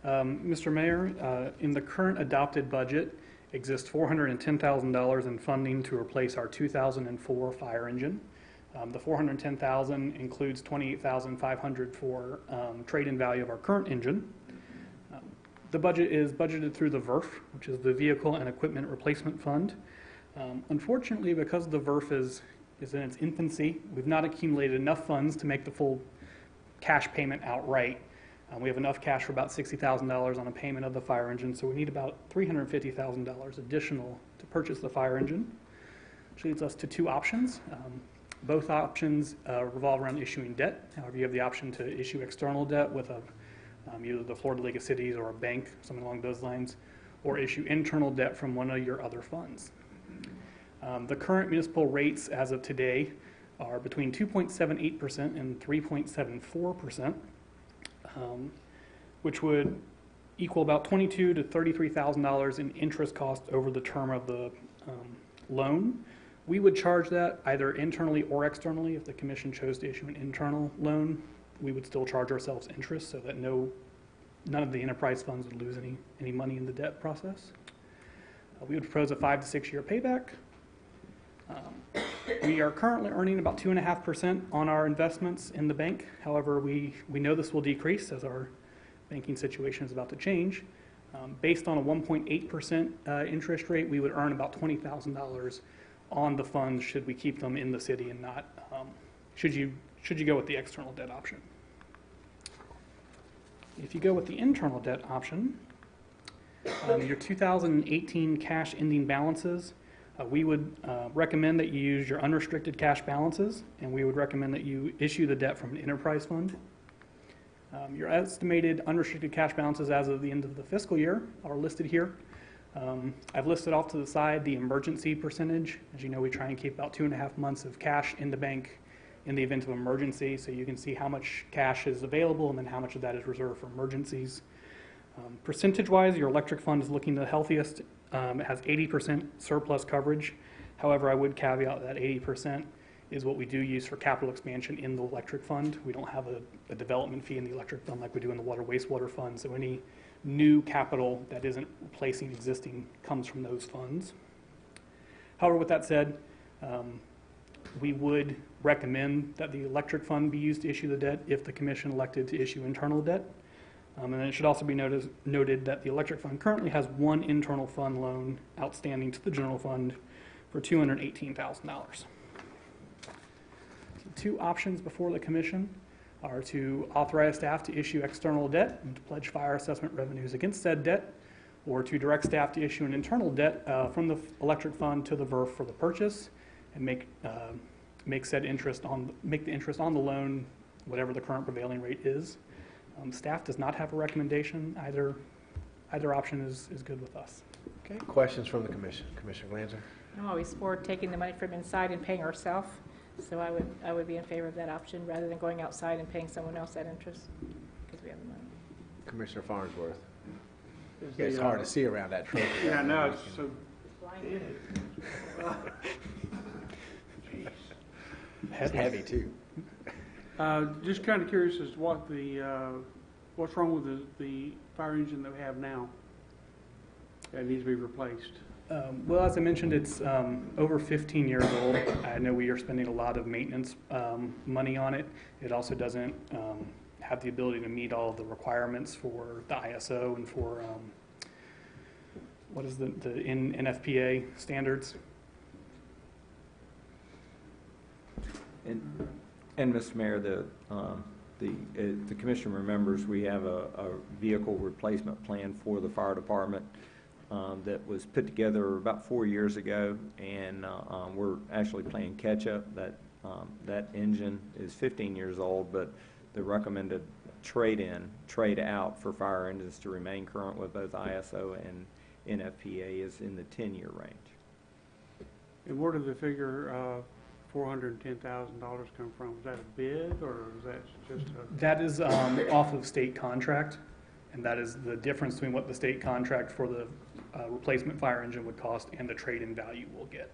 M: Mr. Mayor, in the current adopted budget exists $410,000 in funding to replace our 2004 fire engine. The $410,000 includes $28,500 for trade-in value of our current engine. The budget is budgeted through the VERF, which is the Vehicle and Equipment Replacement Fund. Unfortunately, because the VERF is in its infancy, we've not accumulated enough funds to make the full cash payment outright. We have enough cash for about $60,000 on a payment of the fire engine, so we need about $350,000 additional to purchase the fire engine, which leads us to two options. Both options revolve around issuing debt. However, you have the option to issue external debt with either the Florida League of Cities or a bank, something along those lines, or issue internal debt from one of your other funds. The current municipal rates as of today are between 2.78% and 3.74%, which would equal about $22,000 to $33,000 in interest cost over the term of the loan. We would charge that either internally or externally. If the commission chose to issue an internal loan, we would still charge ourselves interest so that none of the enterprise funds would lose any money in the debt process. We would propose a 5 to 6 year payback. We are currently earning about 2.5% on our investments in the bank. However, we know this will decrease as our banking situation is about to change. Based on a 1.8% interest rate, we would earn about $20,000 on the funds should we keep them in the city and not should you go with the external debt option. If you go with the internal debt option, your 2018 cash ending balances, we would recommend that you use your unrestricted cash balances, and we would recommend that you issue the debt from an enterprise fund. Your estimated unrestricted cash balances as of the end of the fiscal year are listed here. I've listed off to the side the emergency percentage. As you know, we try and keep about 2.5 months of cash in the bank in the event of emergency, so you can see how much cash is available and then how much of that is reserved for emergencies. Percentage-wise, your electric fund is looking the healthiest. It has 80% surplus coverage. However, I would caveat that 80% is what we do use for capital expansion in the electric fund. We don't have a development fee in the electric fund like we do in the water wastewater fund, so any new capital that isn't replacing existing comes from those funds. However, with that said, we would recommend that the electric fund be used to issue the debt if the commission elected to issue internal debt. And then it should also be noted that the electric fund currently has one internal fund loan outstanding to the general fund for $218,000. Two options before the commission are to authorize staff to issue external debt and to pledge fire assessment revenues against said debt, or to direct staff to issue an internal debt from the electric fund to the VERF for the purchase and make the interest on the loan whatever the current prevailing rate is. Staff does not have a recommendation. Either option is good with us.
A: Okay, questions from the commission? Commissioner Glanzer?
L: I'm always for taking the money from inside and paying ourselves, so I would be in favor of that option rather than going outside and paying someone else that interest because we have the money.
A: Commissioner Farnsworth? It's hard to see around that trophy.
N: Yeah, no, it's so.
A: It's heavy too.
N: Just kind of curious as to what what's wrong with the fire engine that we have now that needs to be replaced.
M: Well, as I mentioned, it's over 15 years old. I know we are spending a lot of maintenance money on it. It also doesn't have the ability to meet all of the requirements for the ISO and for what is the NFPA standards.
E: And Mr. Mayor, the commission remembers we have a vehicle replacement plan for the fire department that was put together about 4 years ago, and we're actually playing catch up. That engine is 15 years old, but the recommended trade out for fire engines to remain current with both ISO and NFPA is in the 10-year range.
N: And where did the figure $410,000 come from? Was that a bid, or is that just a...
M: That is off of state contract, and that is the difference between what the state contract for the replacement fire engine would cost and the trade-in value we'll get.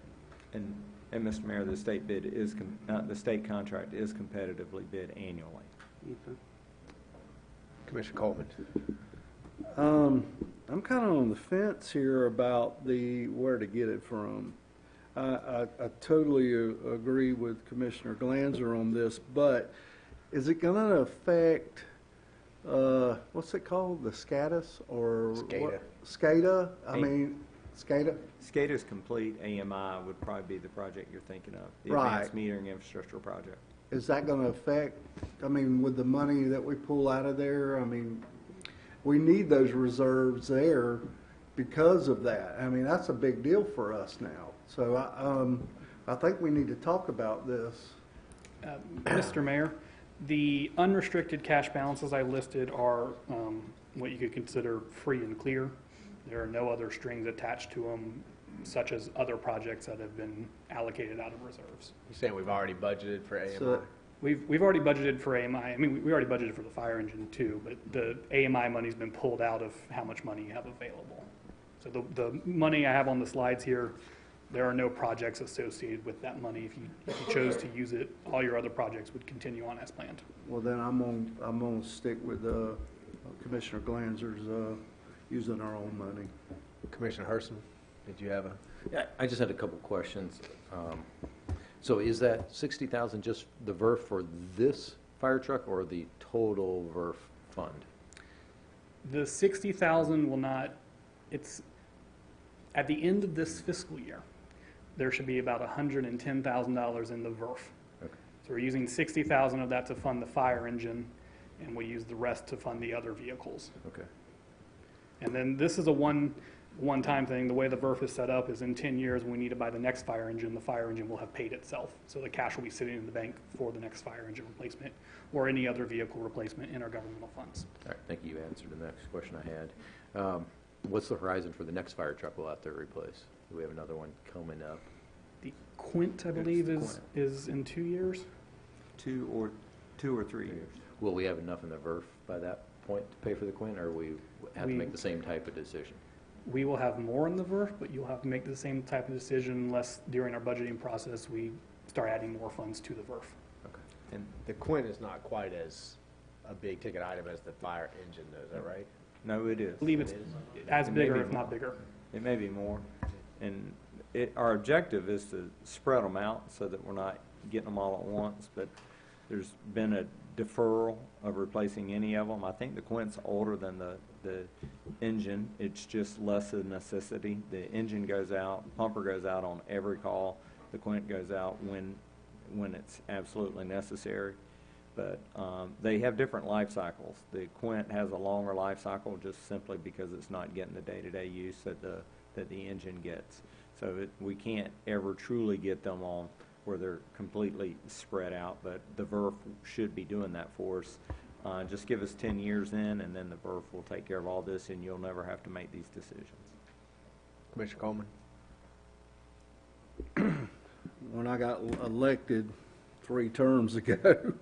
E: And Mr. Mayor, the state bid is the state contract is competitively bid annually.
N: Okay.
A: Commissioner Coleman?
F: I'm kind of on the fence here about where to get it from. I totally agree with Commissioner Glanzer on this, but is it going to affect, what's it called, the SCADA or
A: SCADA?
F: SCADA? SCADA?
E: SCADA's complete. AMI would probably be the project you're thinking of, the
F: Right.
E: Advanced Metering Infrastructure Project.
F: Is that going to affect, with the money that we pull out of there, we need those reserves there because of that. That's a big deal for us now. So I think we need to talk about this.
M: Mr. Mayor, the unrestricted cash balances I listed are what you could consider free and clear. There are no other strings attached to them, such as other projects that have been allocated out of reserves.
A: You're saying we've already budgeted for AMI?
F: So-
M: We've already budgeted for AMI. We already budgeted for the fire engine too, but the AMI money's been pulled out of how much money you have available. So the money I have on the slides here, there are no projects associated with that money. If you chose to use it, all your other projects would continue on as planned.
F: Well, then I'm gonna stick with Commissioner Glanzer's using our own money.
A: Commissioner Herson, did you have a?
O: Yeah, I just had a couple questions. So is that 60,000 just the VERF for this fire truck or the total VERF fund?
M: The 60,000 will not, it's, at the end of this fiscal year, there should be about $110,000 in the VERF.
O: Okay.
M: So we're using 60,000 of that to fund the fire engine, and we use the rest to fund the other vehicles.
O: Okay.
M: And then this is a one-time thing. The way the VERF is set up is in 10 years, when we need to buy the next fire engine, the fire engine will have paid itself. So the cash will be sitting in the bank for the next fire engine replacement or any other vehicle replacement in our governmental funds.
O: All right, thank you. You answered the next question I had. What's the horizon for the next fire truck we'll have to replace? Do we have another one coming up?
M: The Quint, I believe, is in 2 years.
E: 2 or 3 years.
O: Will we have enough in the VERF by that point to pay for the Quint, or we have to make the same type of decision?
M: We will have more in the VERF, but you'll have to make the same type of decision unless during our budgeting process we start adding more funds to the VERF.
A: And the Quint is not quite as a big ticket item as the fire engine, though, is that right?
E: No, it is.
M: I believe it's as
E: It may
M: big or
E: be
M: if not
E: more.
M: bigger.
E: It may be more. And our objective is to spread them out so that we're not getting them all at once, but there's been a deferral of replacing any of them. I think the Quint's older than the engine. It's just less a necessity. The engine goes out, pumper goes out on every call. The Quint goes out when it's absolutely necessary. But they have different life cycles. The Quint has a longer life cycle just simply because it's not getting the day-to-day use that the engine gets. So we can't ever truly get them on where they're completely spread out, but the VERF should be doing that for us. Just give us 10 years in, and then the VERF will take care of all this, and you'll never have to make these decisions.
A: Commissioner Coleman?
F: When I got elected 3 terms ago,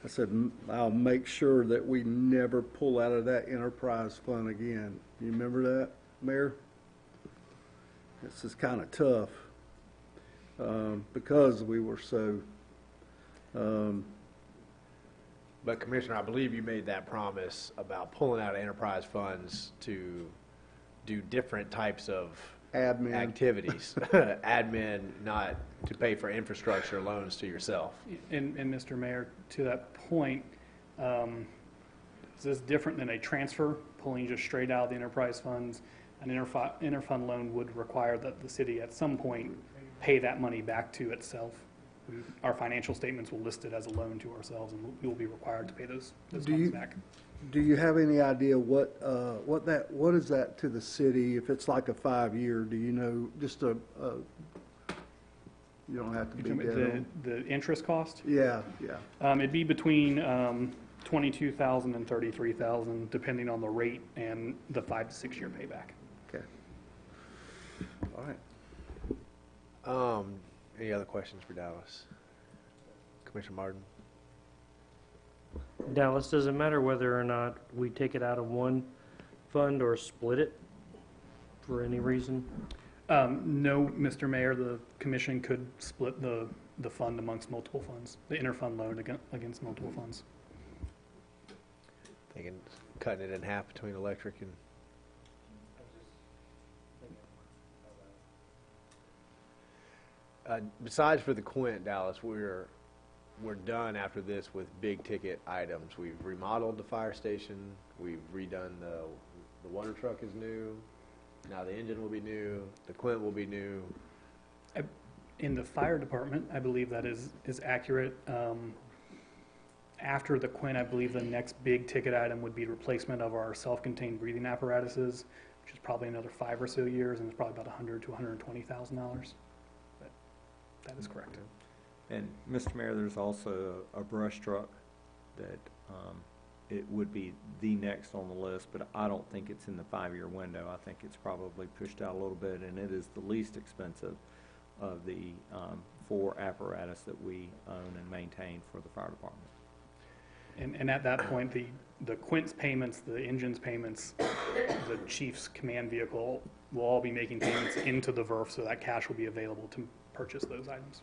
F: I said, I'll make sure that we never pull out of that enterprise fund again. Do you remember that, Mayor? This is kind of tough because we were so.
A: But Commissioner, I believe you made that promise about pulling out enterprise funds to do different types of
F: Admin.
A: activities. Admin, not to pay for infrastructure loans to yourself.
M: And Mr. Mayor, to that point, is this different than a transfer, pulling just straight out of the enterprise funds? An interfund loan would require that the city at some point pay that money back to itself. Our financial statements will list it as a loan to ourselves, and we will be required to pay those funds back.
F: Do you have any idea what is that to the city if it's like a 5-year? Do you know just a you don't have to be dead on.
M: The interest cost?
F: Yeah.
M: It'd be between $22,000 and $33,000, depending on the rate and the 5 to 6 year payback.
F: Okay. All right.
A: Any other questions for Dallas? Commissioner Martin?
D: Dallas, does it matter whether or not we take it out of one fund or split it for any reason?
M: No, Mr. Mayor, the commission could split the fund amongst multiple funds, the interfund loan against multiple funds.
A: Thinking cutting it in half between electric and... besides for the Quint, Dallas, we're done after this with big ticket items. We've remodeled the fire station. We've redone the water truck is new. Now the engine will be new. The Quint will be new.
M: In the fire department, I believe that is accurate. After the Quint, I believe the next big ticket item would be replacement of our self-contained breathing apparatuses, which is probably another 5 or so years, and it's probably about $100,000 to $120,000. But that is correct.
E: And Mr. Mayor, there's also a brush truck that it would be the next on the list, but I don't think it's in the 5-year window. I think it's probably pushed out a little bit, and it is the least expensive of the 4 apparatus that we own and maintain for the fire department.
M: And at that point, the Quint's payments, the engine's payments, the chief's command vehicle will all be making payments into the VERF, so that cash will be available to purchase those items.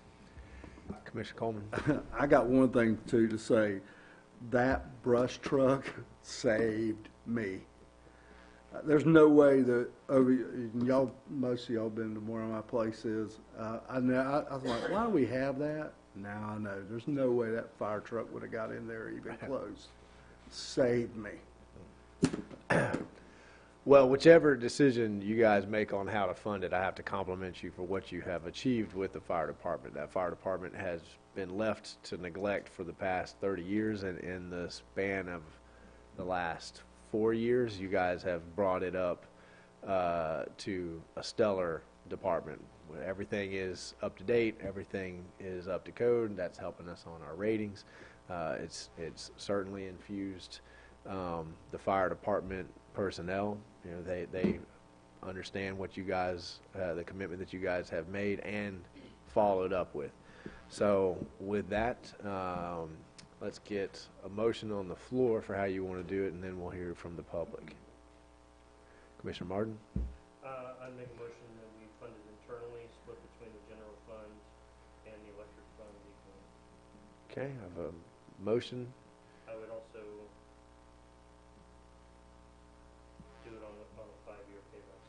A: Commissioner Coleman?
F: I got one thing too to say. That brush truck saved me. There's no way that y'all, most of y'all been to where my place is. I was like, why do we have that? Now I know. There's no way that fire truck would have got in there even close. Saved me.
A: Well, whichever decision you guys make on how to fund it, I have to compliment you for what you have achieved with the fire department. That fire department has been left to neglect for the past 30 years, and in the span of the last 4 years, you guys have brought it up to a stellar department. Everything is up to date, everything is up to code. That's helping us on our ratings. It's certainly infused the fire department personnel. You know, they understand what you guys, the commitment that you guys have made and followed up with. So with that, let's get a motion on the floor for how you want to do it, and then we'll hear from the public. Commissioner Martin?
D: I'd make a motion that we fund it internally, split between the general fund and the electric fund.
A: Okay, I have a motion.
D: I would also do it on a 5-year payback.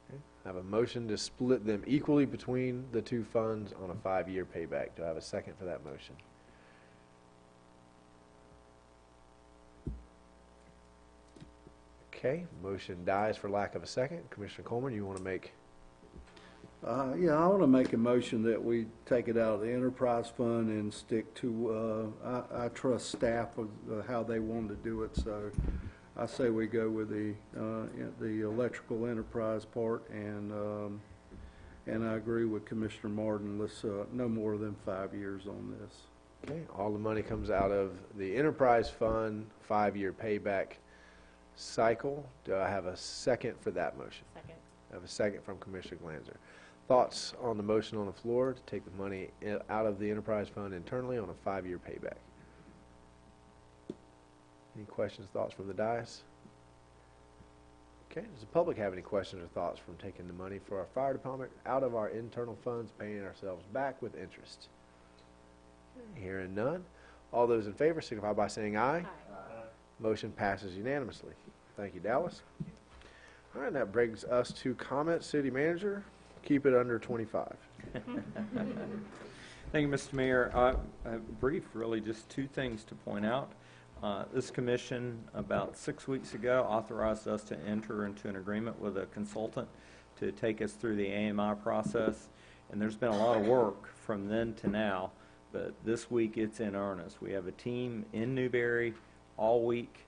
A: Okay. I have a motion to split them equally between the two funds on a 5-year payback. Do I have a second for that motion? Okay, motion dies for lack of a second. Commissioner Coleman, you want to make?
F: Yeah, I want to make a motion that we take it out of the enterprise fund and stick to, I trust staff of how they want to do it, so I say we go with the electrical enterprise part, and I agree with Commissioner Martin, let's, no more than 5 years on this.
A: Okay, all the money comes out of the enterprise fund, 5-year payback cycle. Do I have a second for that motion?
L: Second.
A: I have a second from Commissioner Glanzer. Thoughts on the motion on the floor to take the money out of the enterprise fund internally on a 5-year payback? Any questions, thoughts from the dais? Okay, does the public have any questions or thoughts from taking the money for our fire department out of our internal funds, paying ourselves back with interest? Hearing none. All those in favor signify by saying aye. Aye. Motion passes unanimously. Thank you, Dallas. All right, that brings us to comments. City Manager, keep it under 25.
E: Thank you, Mr. Mayor. Brief, really, just two things to point out. This commission, about 6 weeks ago, authorized us to enter into an agreement with a consultant to take us through the AMI process, and there's been a lot of work from then to now, but this week it's in earnest. We have a team in Newberry all week,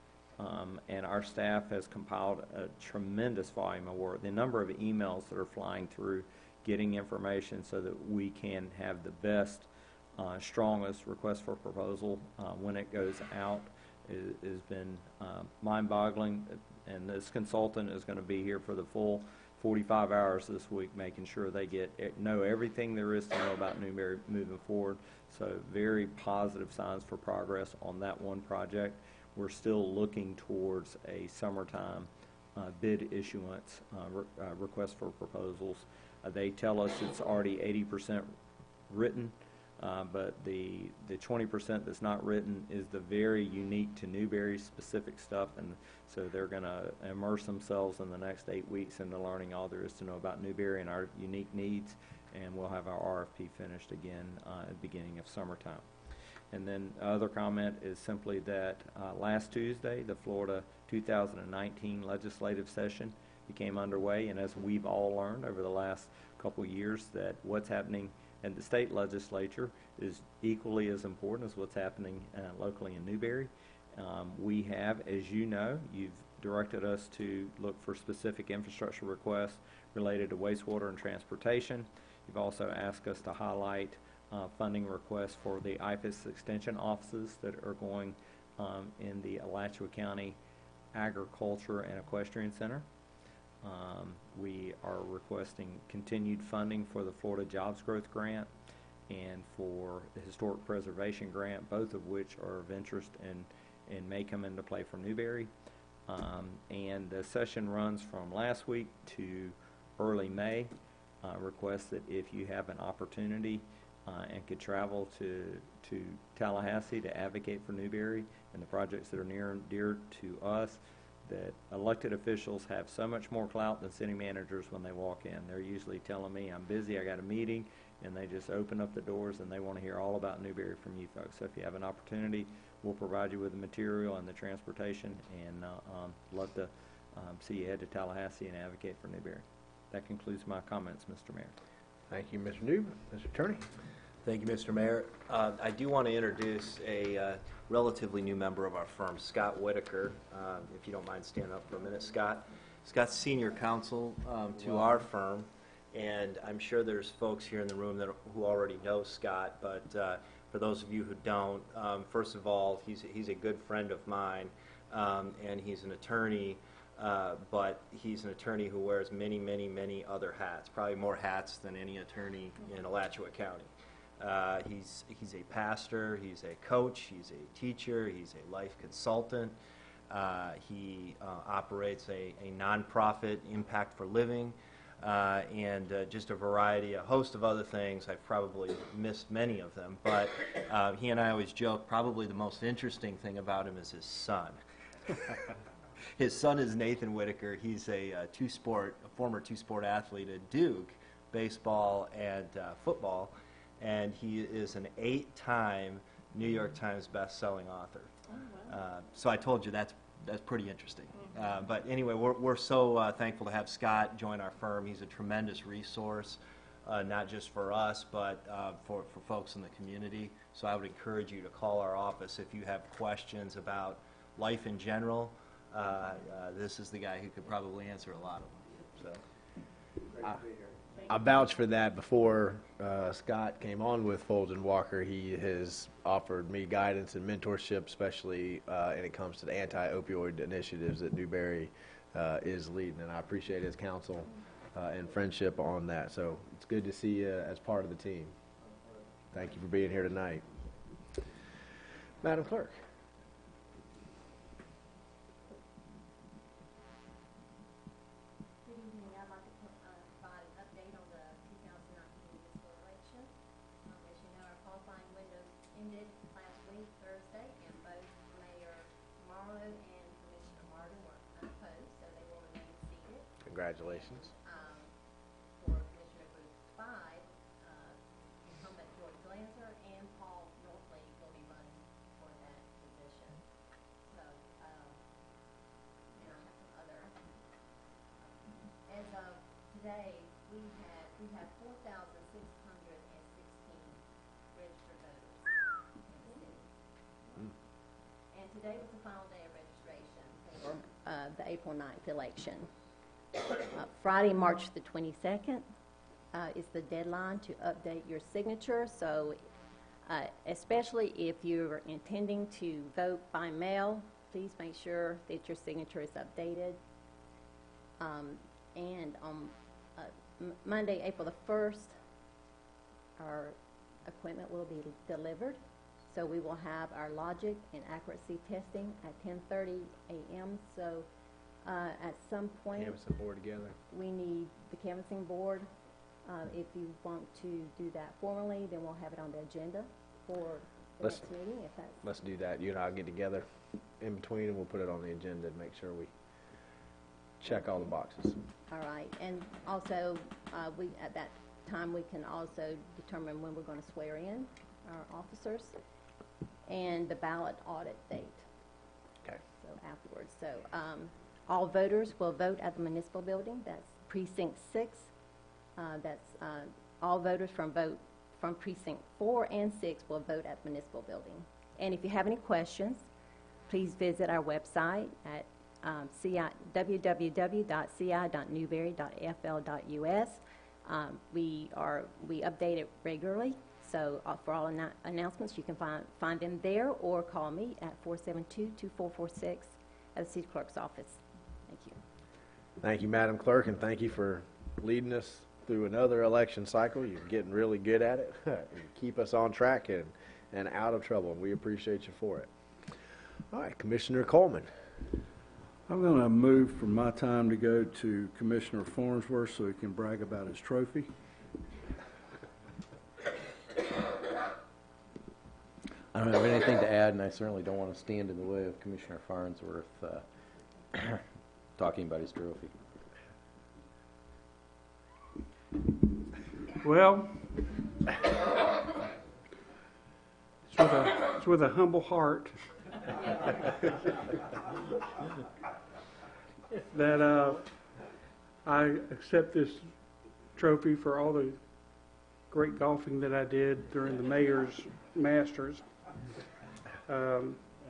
E: and our staff has compiled a tremendous volume of work. The number of emails that are flying through, getting information so that we can have the best, strongest request for proposal when it goes out has been mind-boggling, and this consultant is going to be here for the full 45 hours this week, making sure they know everything there is to know about Newberry moving forward. So very positive signs for progress on that one project. We're still looking towards a summertime bid issuance request for proposals. They tell us it's already 80% written, but the 20% that's not written is the very unique to Newberry specific stuff, and so they're going to immerse themselves in the next 8 weeks into learning all there is to know about Newberry and our unique needs, and we'll have our RFP finished again at the beginning of summertime. And then other comment is simply that last Tuesday, the Florida 2019 legislative session became underway, and as we've all learned over the last couple of years, that what's happening at the state legislature is equally as important as what's happening locally in Newberry. We have, as you know, you've directed us to look for specific infrastructure requests related to wastewater and transportation. You've also asked us to highlight funding requests for the IPIS extension offices that are going in the Alachua County Agriculture and Equestrian Center. We are requesting continued funding for the Florida Jobs Growth Grant and for the Historic Preservation Grant, both of which are of interest and may come into play for Newberry. And the session runs from last week to early May. Request that if you have an opportunity and could travel to Tallahassee to advocate for Newberry and the projects that are near and dear to us, that elected officials have so much more clout than city managers when they walk in. They're usually telling me, I'm busy, I got a meeting, and they just open up the doors and they want to hear all about Newberry from you folks. So if you have an opportunity, we'll provide you with the material and the transportation, and love to see you head to Tallahassee and advocate for Newberry. That concludes my comments, Mr. Mayor.
A: Thank you, Mr. Newb. Mr. Attorney.
H: Thank you, Mr. Mayor. I do want to introduce a relatively new member of our firm, Scott Whitaker. If you don't mind standing up for a minute, Scott. Scott's senior counsel to our firm, and I'm sure there's folks here in the room who already know Scott, but for those of you who don't, first of all, he's a good friend of mine, and he's an attorney, but he's an attorney who wears many, many, many other hats, probably more hats than any attorney in Alachua County. He's a pastor, he's a coach, he's a teacher, he's a life consultant. He operates a nonprofit, Impact for Living, and just a host of other things. I've probably missed many of them, but he and I always joke, probably the most interesting thing about him is his son. His son is Nathan Whitaker. He's a former two-sport athlete at Duke, baseball and football, and he is an 8-time New York Times best-selling author. So I told you that's pretty interesting. But anyway, we're so thankful to have Scott join our firm. He's a tremendous resource, not just for us, but for folks in the community. So I would encourage you to call our office if you have questions about life in general. This is the guy who could probably answer a lot of them. So.
A: I vouch for that. Before Scott came on with Folds and Walker, he has offered me guidance and mentorship, especially when it comes to the anti-opioid initiatives that Newberry is leading, and I appreciate his counsel and friendship on that. So it's good to see you as part of the team. Thank you for being here tonight. Madam Clerk.
I: Ended last week, Thursday, and both Mayor Morrow and Commissioner Martin were unopposed, so they will remain seated.
A: Congratulations.
I: For Commissioner Group 5, incumbent George Glanzer and Paul Northley will be running for that position. So, and I have some other. As of today, we have 4,616 registered voters. And today was the final day of registration for the April 9th election. Friday, March the 22nd is the deadline to update your signature. So especially if you're intending to vote by mail, please make sure that your signature is updated. And on Monday, April the 1st, our equipment will be delivered. So we will have our logic and accuracy testing at 10:30 a.m. So at some point,
A: Canvassing board together.
I: we need the canvassing board. If you want to do that formally, then we'll have it on the agenda for the
A: Let's-
I: next meeting. If that's
A: Let's do that. You and I'll get together in between, and we'll put it on the agenda and make sure we check all the boxes.
I: all right. And also, we at that time we can also determine when we're going to swear in our officers and the ballot audit date.
A: Okay.
I: So afterwards. So all voters will vote at the municipal building. That's precinct 6. All voters from precinct 4 and 6 will vote at the municipal building. And if you have any questions, please visit our website at www.ci.newberry.fl.us. We update it regularly. So for all announcements, you can find them there or call me at 472-2446 at the city clerk's office. Thank you.
A: Thank you, Madam Clerk, and thank you for leading us through another election cycle. You're getting really good at it. You keep us on track and out of trouble, and we appreciate you for it. All right, Commissioner Coleman.
F: I'm going to move from my time to go to Commissioner Farnsworth so he can brag about his trophy.
O: I don't have anything to add, and I certainly don't want to stand in the way of Commissioner Farnsworth talking about his trophy.
N: Well, it's with a humble heart that I accept this trophy for all the great golfing that I did during the Mayor's Masters.
D: I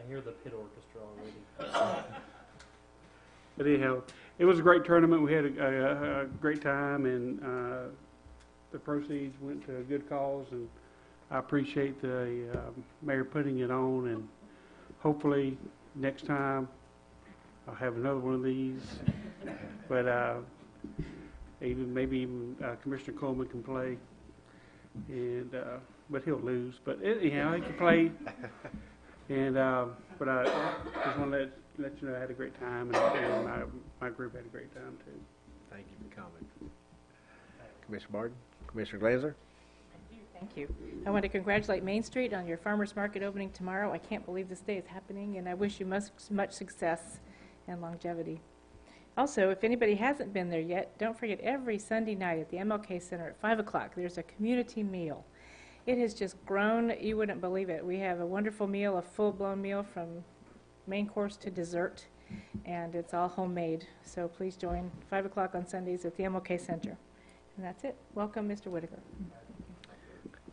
D: hear the pit orchestra already.
N: But anyhow, it was a great tournament. We had a great time, and the proceeds went to a good cause, and I appreciate the mayor putting it on, and hopefully next time I'll have another one of these. But maybe even Commissioner Coleman can play, and but he'll lose. But anyhow, he can play. And but I just want to let you know I had a great time, and my group had a great time too.
A: Thank you for coming. Commissioner Barton. Commissioner Glanzer?
L: Thank you. I want to congratulate Main Street on your farmers market opening tomorrow. I can't believe this day is happening, and I wish you much success and longevity. Also, if anybody hasn't been there yet, don't forget every Sunday night at the MLK Center at 5 o'clock, there's a community meal. It has just grown. You wouldn't believe it. We have a wonderful meal, a full-blown meal from main course to dessert, and it's all homemade. So please join 5 o'clock on Sundays at the MLK Center. And that's it. Welcome, Mr. Whitaker.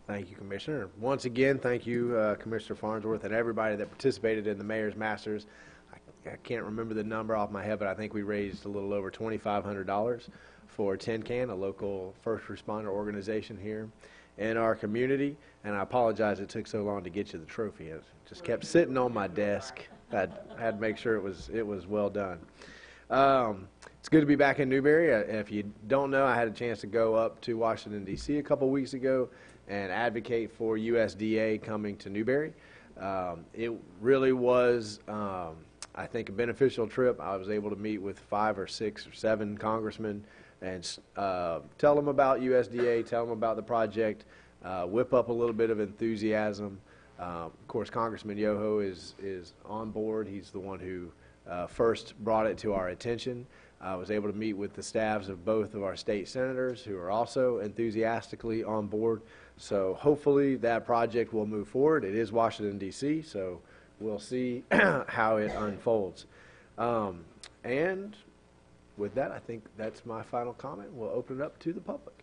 A: Thank you, Commissioner. Once again, thank you, Commissioner Farnsworth, and everybody that participated in the Mayor's Masters. I can't remember the number off my head, but I think we raised a little over $2,500 for Tin Can, a local first responder organization here in our community. And I apologize it took so long to get you the trophy. It just kept sitting on my desk. I had to make sure it was well done. It's good to be back in Newberry. If you don't know, I had a chance to go up to Washington, D.C. a couple weeks ago and advocate for USDA coming to Newberry. It really was, I think, a beneficial trip. I was able to meet with 5 or 6 or 7 congressmen and tell them about USDA, tell them about the project, whip up a little bit of enthusiasm. Of course, Congressman Yoho is on board. He's the one who first brought it to our attention. I was able to meet with the staffs of both of our state senators who are also enthusiastically on board. So hopefully that project will move forward. It is Washington, D.C., so we'll see how it unfolds. And with that, I think that's my final comment. We'll open it up to the public.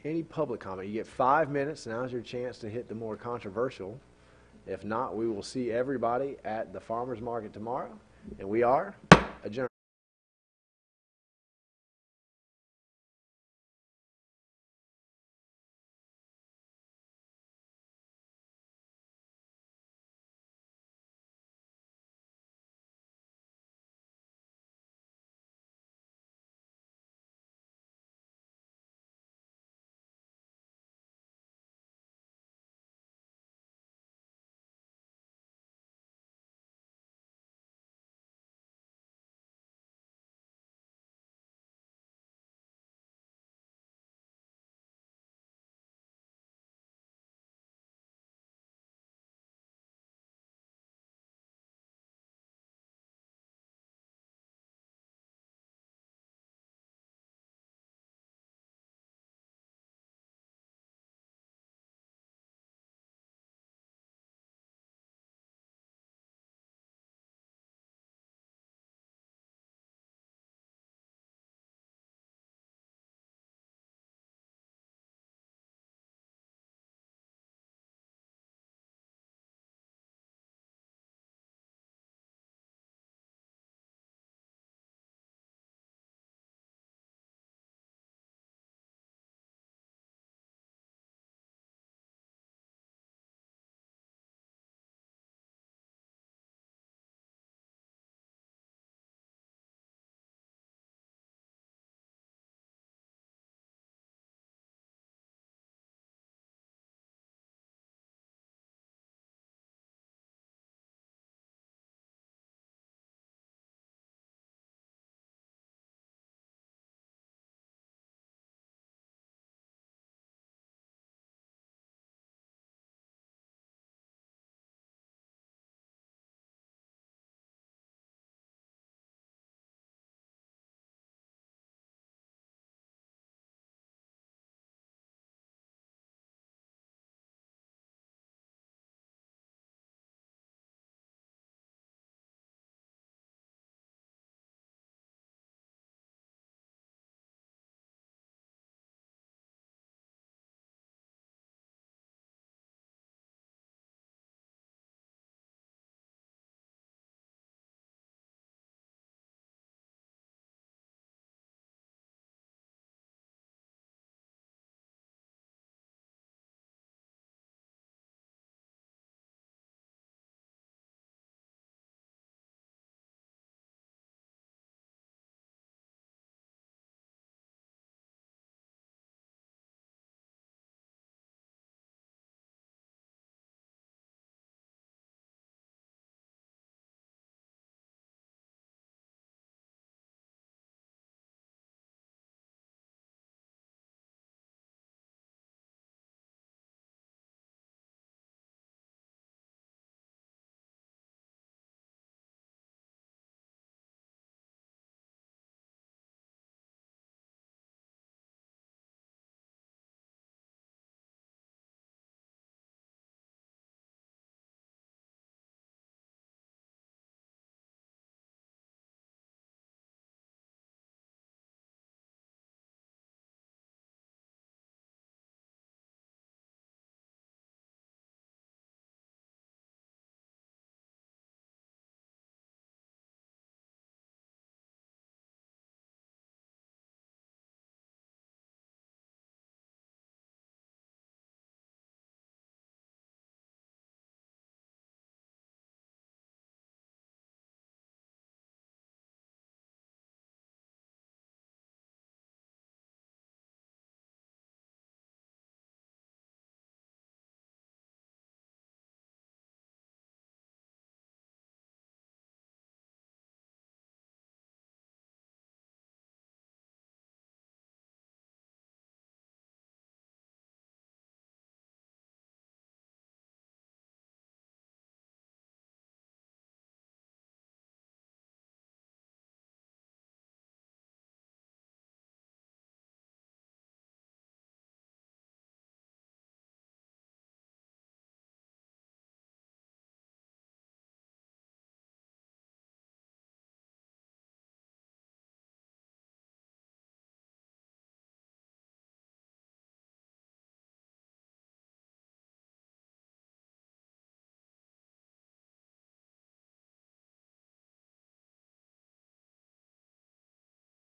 A: Any public comment? You get 5 minutes. Now's your chance to hit the more controversial. If not, we will see everybody at the farmers market tomorrow, and we are adjourned.